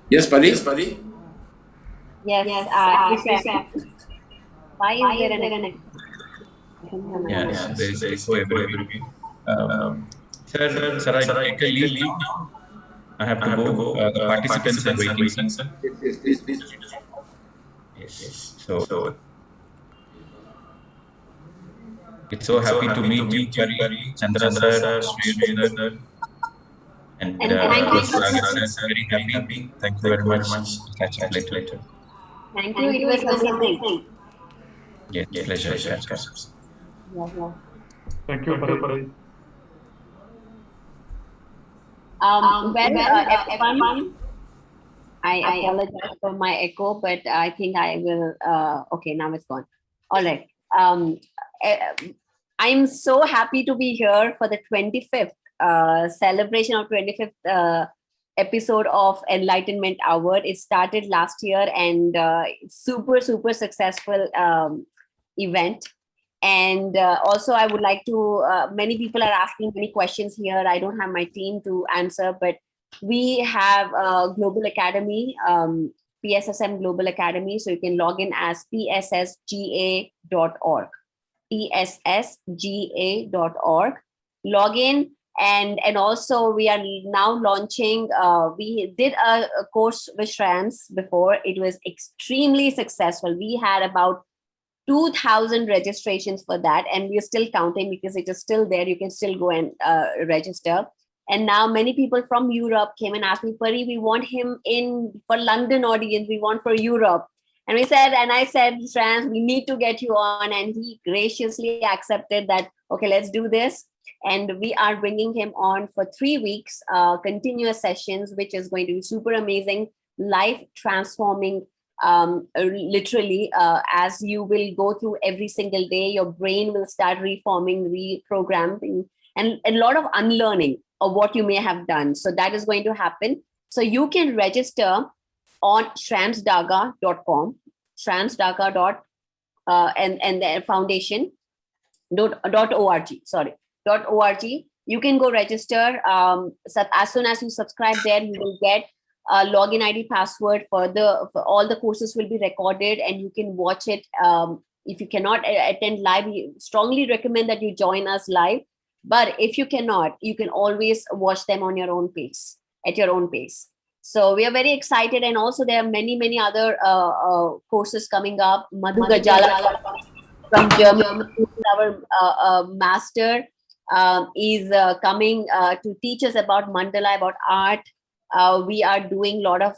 Yes, Pari. Yes, why is there an echo? Yes, there is echo everywhere. Sir, I take a leave now. I have to go. The participants are waiting, sir. Yes, please. Yes. So it's so happy to meet you, Pari, Chandra sir, Sri sir, and And thank you. very happy. Thank you very much. Catch up later. Thank you. It was amazing. Yes, pleasure. Yeah. Thank you, Pari. Everyone, I apologize for my echo, but I think I will. Okay, now it's gone. All right. I'm so happy to be here for the 25th celebration of 25th episode of Enlightenment Hour. It started last year and super successful event. And also, I would like to, many people are asking many questions here. I don't have my team to answer, but we have a Global Academy, PSSM Global Academy. So you can log in as pssga.org, pssga.org. Log in. And also we are now launching, we did a course with Shreyans before. It was extremely successful. We had about 2,000 registrations for that, and we're still counting because it is still there. You can still go and register. And now many people from Europe came and asked me, Pari, we want him in for London audience, we want for Europe. And I said, Shreyans, we need to get you on. And he graciously accepted that, okay, let's do this. And we are bringing him on for 3 weeks, continuous sessions, which is going to be super amazing, life transforming. Literally, as you will go through every single day, your brain will start reforming, reprogramming, and a lot of unlearning of what you may have done. So that is going to happen. So you can register on shrayansdaga.com, shrayansdaga and the foundation.org. You can go register. So as soon as you subscribe there, you will get a login ID password for all the courses will be recorded, and you can watch it. If you cannot attend live, we strongly recommend that you join us live. But if you cannot, you can always watch them on your own pace, at your own pace. So we are very excited. And also there are many other courses coming up. Madhu Gajala from Germany, our master, is coming to teach us about mandala, about art. We are doing a lot of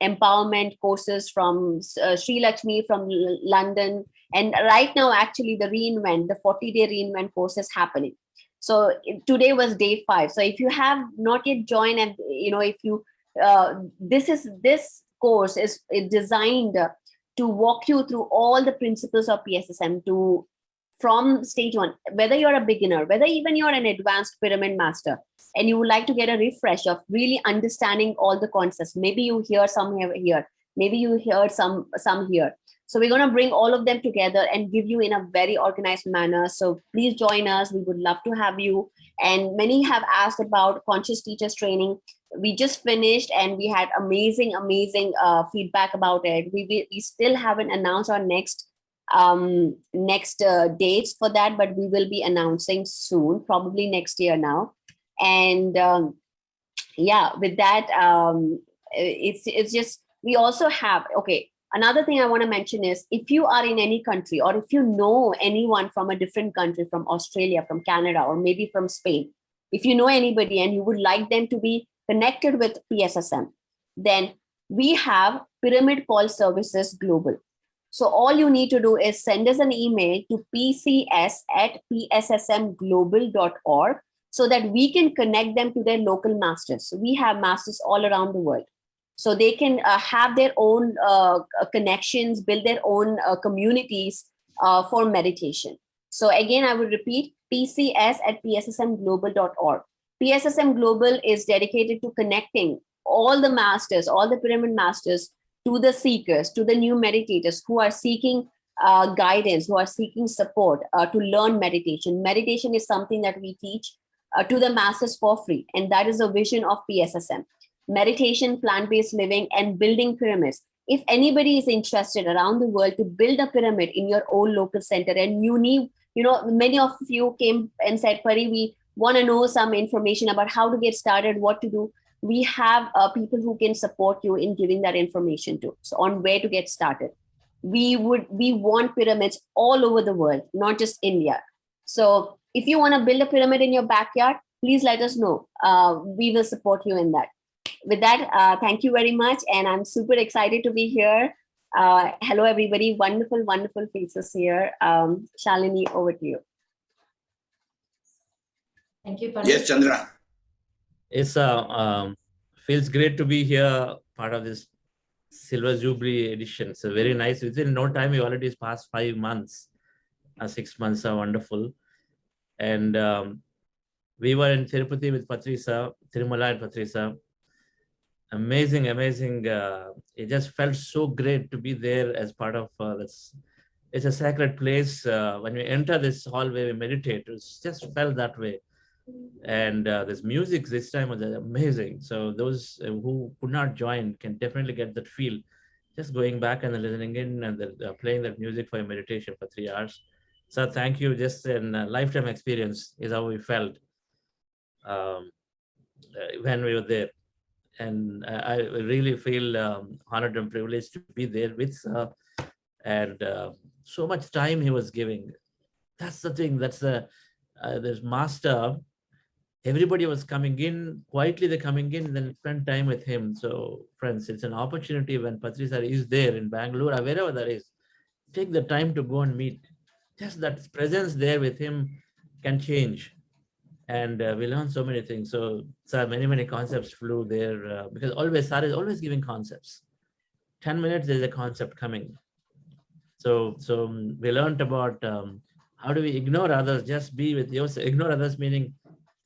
empowerment courses from Sri Lakshmi from London. And right now, actually, the 40-day reinvent course is happening. So today was day 5. So if you have not yet joined, and if you, this course is designed to walk you through all the principles of PSSM from stage 1, whether you're a beginner, whether even you're an advanced pyramid master, and you would like to get a refresh of really understanding all the concepts. Maybe you hear some here, maybe you heard some here. So we're going to bring all of them together and give you in a very organized manner. So please join us. We would love to have you. And many have asked about conscious teachers training. We just finished and we had amazing feedback about it. We still haven't announced our next dates for that, but we will be announcing soon, probably next year now. And with that, it's just, we also have, another thing I want to mention is, if you are in any country, or if you know anyone from a different country, from Australia, from Canada, or maybe from Spain, if you know anybody and you would like them to be connected with PSSM, then we have Pyramid Call Services Global. So all you need to do is send us an email to pcs@pssmglobal.org so that we can connect them to their local masters. So we have masters all around the world. So they can have their own connections, build their own communities for meditation. So again, I will repeat, pcs@pssmglobal.org. PSSM Global is dedicated to connecting all the masters, all the pyramid masters, to the seekers, to the new meditators who are seeking guidance, who are seeking support to learn meditation. Meditation is something that we teach to the masses for free. And that is the vision of PSSM. Meditation, plant-based living, and building pyramids. If anybody is interested around the world to build a pyramid in your own local center, and you need, many of you came and said, Pari, we want to know some information about how to get started, what to do. We have people who can support you in giving that information to, so on where to get started. we want pyramids all over the world, not just India. So if you want to build a pyramid in your backyard, please let us know. We will support you in that. With that, thank you very much. And I'm super excited to be here. Hello, everybody. Wonderful, wonderful faces here. Shalini, over to you. Thank you, Yes, Chandra. It's feels great to be here, part of this Silver Jubilee edition. So very nice. Within no time, we already passed 5 months. 6 months are wonderful. And we were in Tirupati with Patri sir, Tirumala and Patri sir. Amazing, amazing. It just felt so great to be there as part of this. It's a sacred place. When we enter this hallway, we meditate. It just felt that way. And this music this time was amazing. So those who could not join can definitely get that feel. Just going back and listening in and playing that music for your meditation for 3 hours. So thank you. Just a lifetime experience is how we felt when we were there. And I really feel honored and privileged to be there with Sir. And so much time he was giving. That's the thing. That's this master. Everybody was coming in, quietly they're coming in, then spend time with him. So friends, it's an opportunity when Patri sir is there in Bangalore or wherever that is, take the time to go and meet. Just that presence there with him can change. And we learned so many things. So sir, many concepts flew there because always, sir is always giving concepts. 10 minutes, there's a concept coming. So we learned about how do we ignore others, just be with yourself. Ignore others meaning,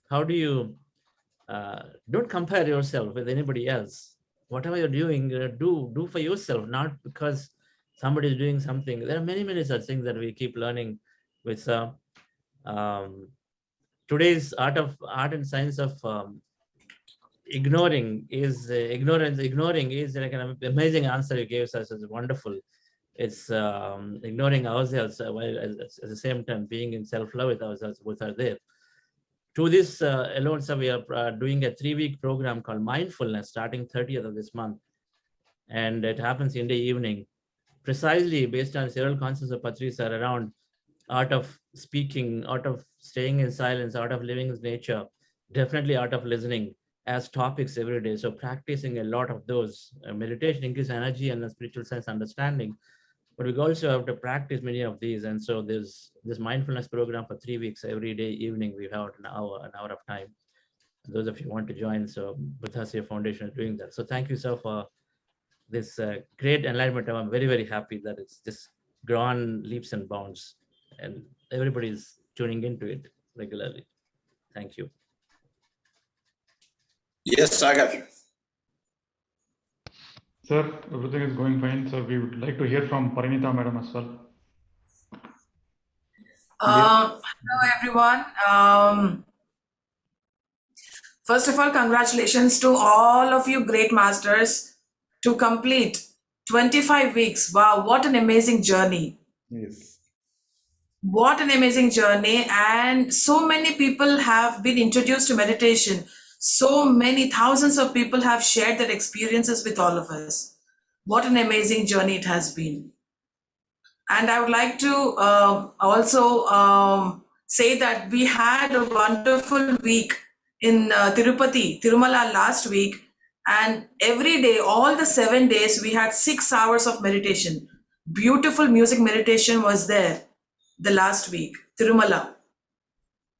how do you, don't compare yourself with anybody else. Whatever you're doing, do for yourself, not because somebody is doing something. There are many such things that we keep learning with today's art and science of ignoring is ignorance. Ignoring is like an amazing answer you gave us. It's wonderful. It's ignoring ourselves while at the same time being in self-love with ourselves. Both are there. To this alone, so we are doing a 3-week program called Mindfulness starting 30th of this month. And it happens in the evening, precisely based on several concepts of Patri sir around art of speaking, art of staying in silence, art of living in nature, definitely art of listening as topics every day. So practicing a lot of those. Meditation increases energy and the spiritual sense understanding. But we also have to practice many of these. And so there's this mindfulness program for 3 weeks. Every day evening, we have an hour of time. Those of you who want to join, so Buddhasya Foundation is doing that. So thank you, sir, for this great enlightenment. I'm very happy that it's just grown leaps and bounds. And everybody is tuning into it regularly. Thank you. Yes, Sagar. Sir, everything is going fine. So we would like to hear from Parinita madam as well. Hello, everyone. First of all, congratulations to all of you great masters to complete 25 weeks. Wow, what an amazing journey. Yes. What an amazing journey. And so many people have been introduced to meditation. So many thousands of people have shared their experiences with all of us. What an amazing journey it has been. And I would like to also say that we had a wonderful week in Tirupati, Tirumala last week. And every day, all the 7 days, we had 6 hours of meditation. Beautiful music meditation was there the last week, Tirumala.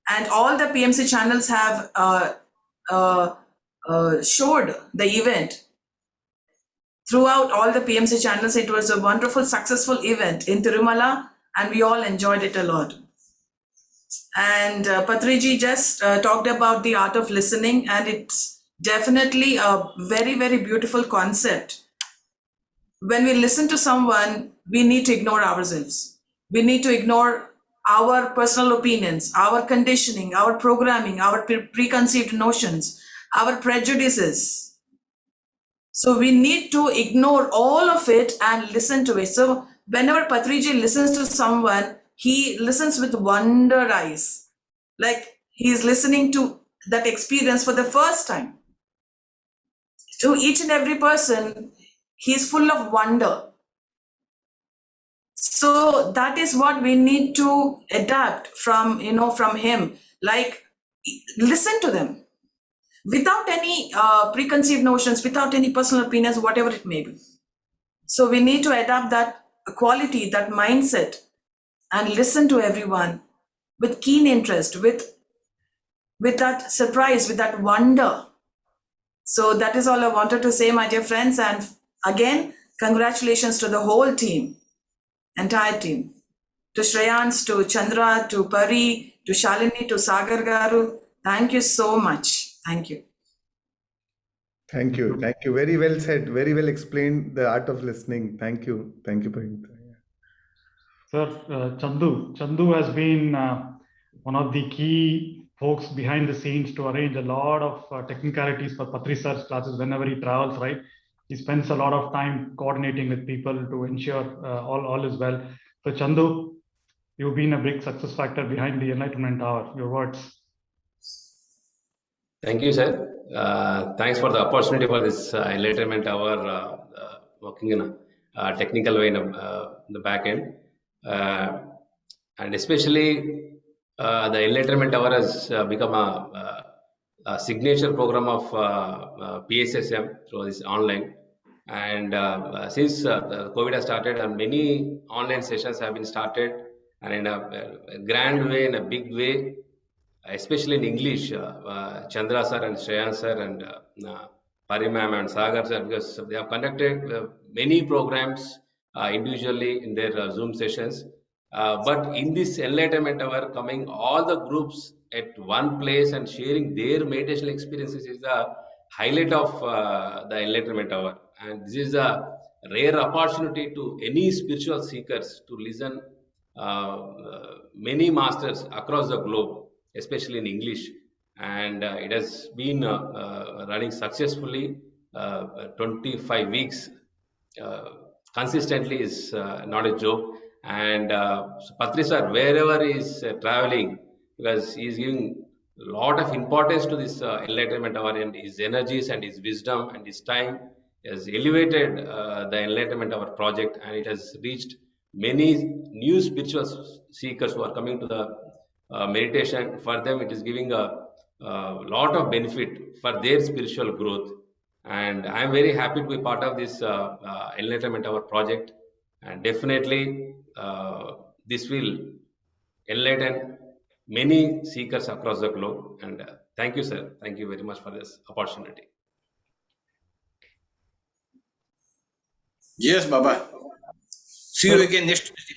And all the PMC channels have showed the event. Throughout all the PMC channels, it was a wonderful, successful event in Tirumala, and we all enjoyed it a lot. And Patriji just talked about the art of listening, and it's definitely a very beautiful concept. When we listen to someone, we need to ignore ourselves. We need to ignore our personal opinions, our conditioning, our programming, our preconceived notions, our prejudices. So we need to ignore all of it and listen to it. So whenever Patriji listens to someone, he listens with wonder eyes, like he's listening to that experience for the first time. To each and every person, he's full of wonder. So that is what we need to adapt from, from him. Like, listen to them without any preconceived notions, without any personal opinions, whatever it may be. So we need to adapt that quality, that mindset, and listen to everyone with keen interest, with that surprise, with that wonder. So that is all I wanted to say, my dear friends. And again, congratulations to the whole team, entire team. To Shreyans, to Chandra, to Pari, to Shalini, to Sagar Garu. Thank you so much. Thank you. Thank you. Thank you. Very well said. Very well explained the art of listening. Thank you. Thank you, Parinita. Sir, Chandu has been one of the key folks behind the scenes to arrange a lot of technicalities for Patri sir's classes whenever he travels, right? He spends a lot of time coordinating with people to ensure all is well. So Chandu, you've been a big success factor behind the Enlightenment Hour. Your words. Thank you, sir. Thanks for the opportunity for this Enlightenment Hour, working in a technical way in the back end. And especially the Enlightenment Hour has become a signature program of PSSM through this online. And since COVID has started, many online sessions have been started, and in a grand way, in a big way, especially in English. Chandra sir and Shreyan sir and Pari ma'am and Sagar sir, because they have conducted many programs individually in their Zoom sessions. But in this Enlightenment Hour, coming all the groups at one place and sharing their meditation experiences is the highlight of the Enlightenment Hour. And this is a rare opportunity to any spiritual seekers to listen many masters across the globe, especially in English. And it has been running successfully 25 weeks consistently is not a joke. And Patri sir, wherever he is traveling, because he is giving a lot of importance to this Enlightenment Hour, and his energies and his wisdom and his time has elevated the Enlightenment Hour project, and it has reached many new spiritual seekers who are coming to the meditation. For them, it is giving a lot of benefit for their spiritual growth. And I am very happy to be part of this Enlightenment Hour project. And definitely, this will enlighten many seekers across the globe. And thank you, sir. Thank you very much for this opportunity. Yes, Baba. See you again next Tuesday.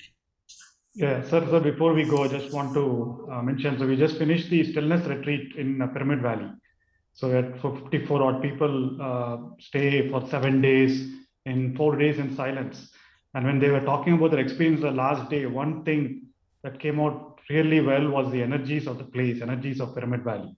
Yeah, sir. So before we go, I just want to mention. So we just finished the stillness retreat in Pyramid Valley. So we had 54 odd people stay for 7 days, in 4 days in silence. And when they were talking about their experience the last day, one thing that came out really well was the energies of the place, energies of Pyramid Valley.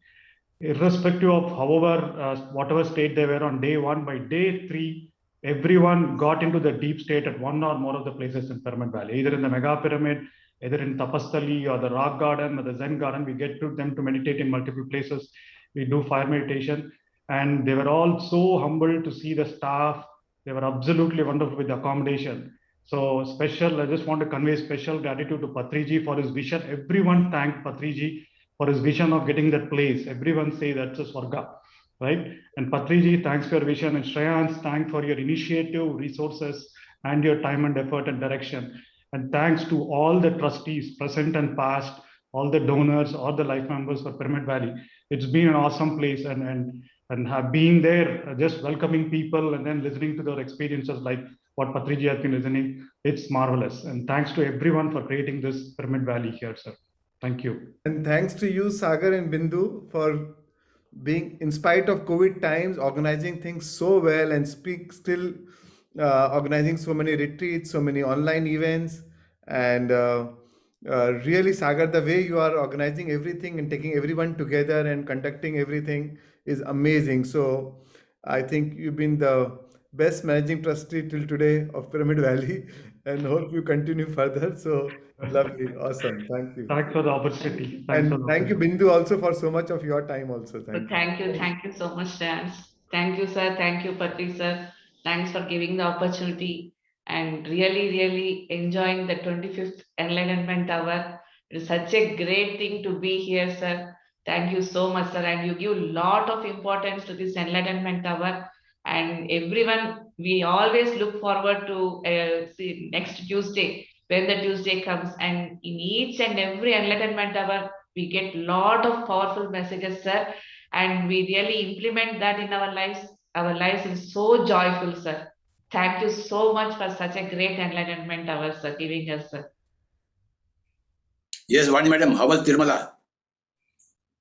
Irrespective of however, whatever state they were on day 1, by day 3, everyone got into the deep state at one or more of the places in Pyramid Valley, either in the Mega Pyramid, either in Tapasthali or the Rock Garden or the Zen Garden. We get to them to meditate in multiple places. We do fire meditation, and they were all so humble to see the staff. They were absolutely wonderful with the accommodation. So special, I just want to convey special gratitude to Patriji for his vision. Everyone thanked Patriji for his vision of getting that place. Everyone say that's a Swarga, right? And Patriji, thanks for your vision. And Shreyans, thanks for your initiative, resources, and your time and effort and direction. And thanks to all the trustees, present and past, all the donors, all the life members for Pyramid Valley. It's been an awesome place, and have been there, just welcoming people and then listening to their experiences like what Patriji has been listening. It's marvelous. And thanks to everyone for creating this Pyramid Valley here, sir. Thank you. And thanks to you, Sagar and Bindu, for being, in spite of COVID times, organizing things so well and still organizing so many retreats, so many online events. And really, Sagar, the way you are organizing everything and taking everyone together and conducting everything is amazing. So I think you've been the best managing trustee till today of Pyramid Valley, and hope you continue further. So lovely, awesome. Thank you. Thanks for the opportunity. Thank you, Bindu, also for so much of your time also. Thank you so much, Dan. Thank you, sir. Thank you, Patri sir. Thanks for giving the opportunity and really enjoying the 25th Enlightenment Hour. It is such a great thing to be here, sir. Thank you so much, sir. And you give a lot of importance to this Enlightenment Hour. And everyone, we always look forward to see next Tuesday, when the Tuesday comes. And in each and every Enlightenment Hour, we get lot of powerful messages, sir. And we really implement that in our lives. Our lives is so joyful, sir. Thank you so much for such a great Enlightenment Hour, sir, giving us, sir. Yes, Vani madam, how was Tirumala?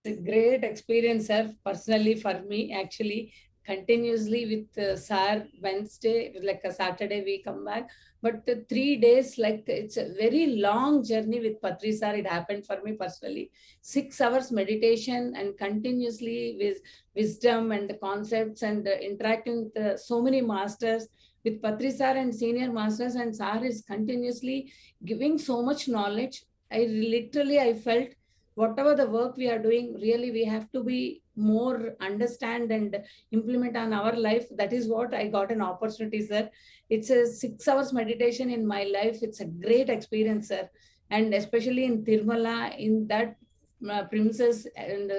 It's a great experience, sir. Personally, for me, actually, continuously with sir, Wednesday, like a Saturday, we come back. But 3 days, like it's a very long journey with Patri sir. It happened for me personally. 6 hours meditation and continuously with wisdom and the concepts and interacting with so many masters. With Patri sir and senior masters, and sir is continuously giving so much knowledge. I felt whatever the work we are doing, really we have to be more understand and implement on our life. That is what I got an opportunity, sir. It's a 6 hours meditation in my life. It's a great experience, sir. And especially in Tirumala, in that premises, and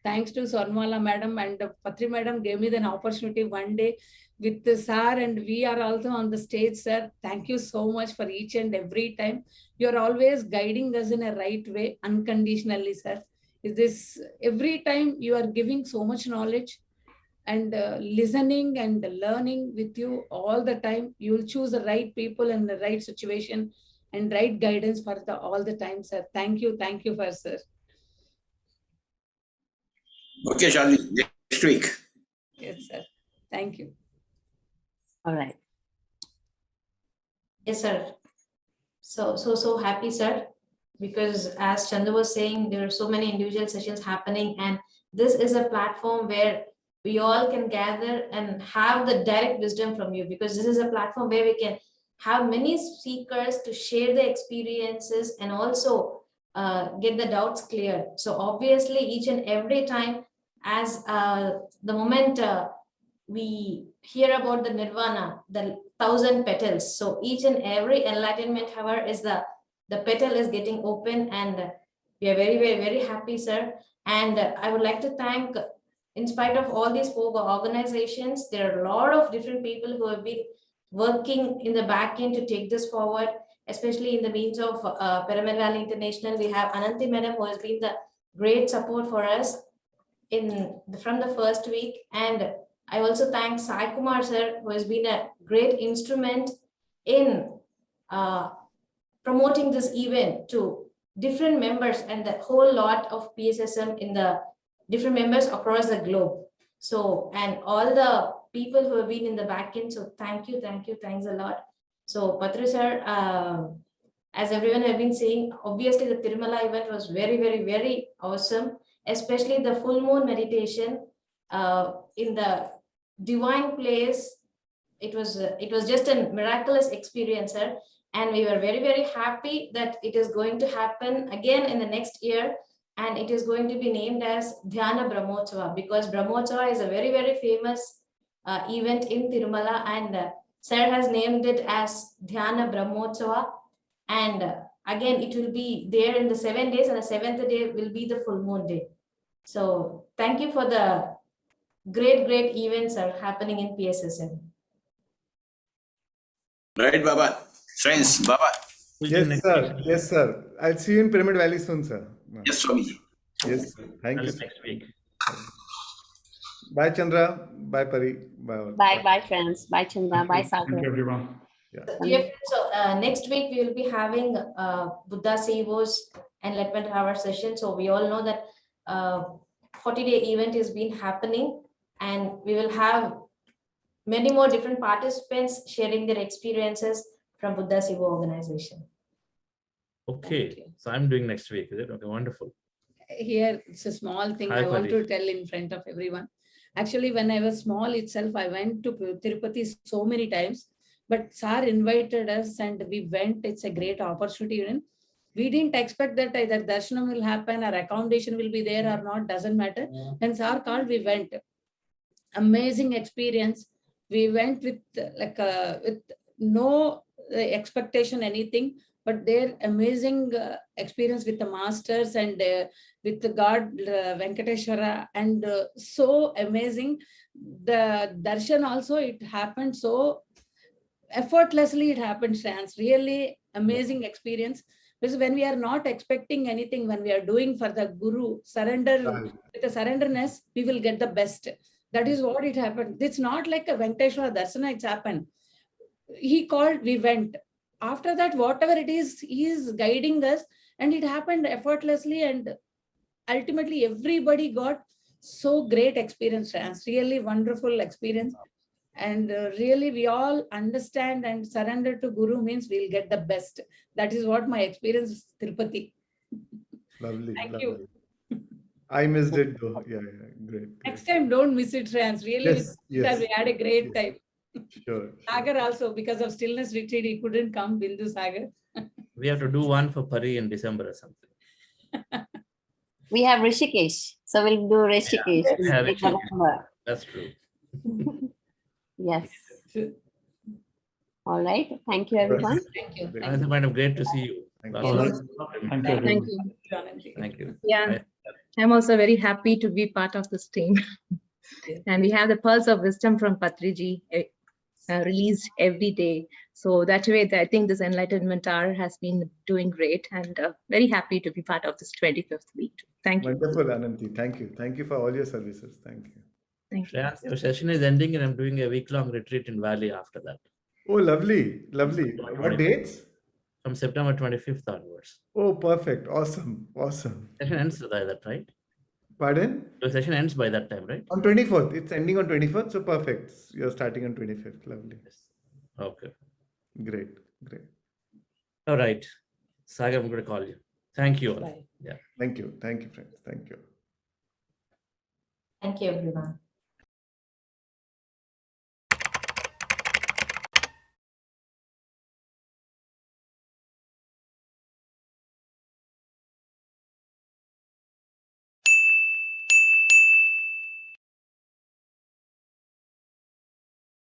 thanks to Swarnamala madam and Patri madam gave me an opportunity one day with the sir, and we are also on the stage, sir. Thank you so much for each and every time. You are always guiding us in a right way, unconditionally, sir. Is this every time you are giving so much knowledge and listening and learning with you all the time. You will choose the right people and the right situation and right guidance for all the time, sir. Thank you for, sir. Okay, Shalini, next week. Yes, sir. Thank you. All right. Yes, sir. So happy, sir, because as Chandu was saying, there are so many individual sessions happening, and this is a platform where we all can gather and have the direct wisdom from you, because this is a platform where we can have many speakers to share their experiences and also get the doubts cleared. So obviously each and every time, as the moment we hear about the nirvana, the 1,000 petals. So each and every enlightenment hour is the petal is getting open, and we are very happy, sir. And I would like to thank, in spite of all these 4 organizations, there are a lot of different people who have been working in the back end to take this forward, especially in the means of Pyramid Valley International. We have Ananti madam, who has been the great support for us from the first week. And I also thank Sai Kumar sir, who has been a great instrument in promoting this event to different members and the whole lot of PSSM in the different members across the globe. So, and all the people who have been in the back end. So thanks a lot. So Patri sir, as everyone have been saying, obviously the Tirumala event was very awesome, especially the full moon meditation in the divine place. It was just a miraculous experience, sir. And we were very happy that it is going to happen again in the next year. And it is going to be named as Dhyana Brahmotsava, because Brahmotsava is a very famous event in Tirumala, and sir has named it as Dhyana Brahmotsava. And again, it will be there in the 7 days, and the 7th day will be the full moon day. So thank you for the great events are happening in PSSM. Right, Baba. Friends, Baba. Yes, sir. I'll see you in Pyramid Valley soon, sir. Yes, Swamiji. Yes, sir. Thank you. Next week. Bye, Chandra. Bye, Pari. Bye, friends. Bye, Chandra. Bye, Sagar. Thank you, everyone. Dear friends, so next week we will be having Buddha CEO's Enlightenment Hour session. So we all know that 40-day event is been happening, and we will have many more different participants sharing their experiences from Buddha CEO organization. Okay, so I'm doing next week, is it? Okay, wonderful. Here, it's a small thing Hi, I want Pari. to tell in front of everyone. Actually, when I was small itself, I went to Tirupati so many times, but sir invited us and we went. It's a great opportunity. We didn't expect that either darshanam will happen or accommodation will be there or not, doesn't matter. When sir called, we went. Amazing experience. We went with with no expectation, anything, but their amazing experience with the masters and with the God Venkateshwara, and so amazing. The darshan also, it happened so effortlessly, it happened, Shreyans. Really amazing experience. Because when we are not expecting anything, when we are doing for the Guru, surrender, with the surrenderness, we will get the best. That is what it happened. It's not like a Venkateshwara Darsana, it's happened. He called, we went. After that, whatever it is, he is guiding us, and it happened effortlessly, and ultimately everybody got so great experience, Shreyans. Really wonderful experience. And really, we all understand and surrender to Guru means we'll get the best. That is what my experience is, Tirupati. Lovely. Thank lovely. you. I missed it though. Yeah, great. Next time, don't miss it, Shreyans. Really, Yes, yes. we had a great time. Sure. Sagar also, because of stillness retreat, he couldn't come, Bindu Sagar. We have to do one for Pari in December or something. We have Rishikesh, so we'll do Rishikesh. Yeah, in November. That's true. Yes. All right. Thank you, everyone. Thank you. It's kind of great to see you. Thank you. Thank you. Thank you. Yeah, I'm also very happy to be part of this team. And we have the Pearls of Wisdom from Patriji released every day. So that way, I think this Enlightenment Hour has been doing great, and very happy to be part of this 25th week. Thank you. Wonderful, Ananti. Thank you. Thank you for all your services. Thank you. Thank you. Shreyans, your session is ending, and I'm doing a week-long retreat in Valley after that. Oh, lovely. Lovely. What dates? From September 25th onwards. Oh, perfect. Awesome. Awesome. Session ends by that, right? Pardon? The session ends by that time, right? On 24th. It's ending on 24th. So perfect. You're starting on 25th. Lovely. Okay. Great. Great. All right. Sagar, I'm going to call you. Thank you all. Bye. Yeah. Thank you. Thank you, friends. Thank you. Thank you, everyone.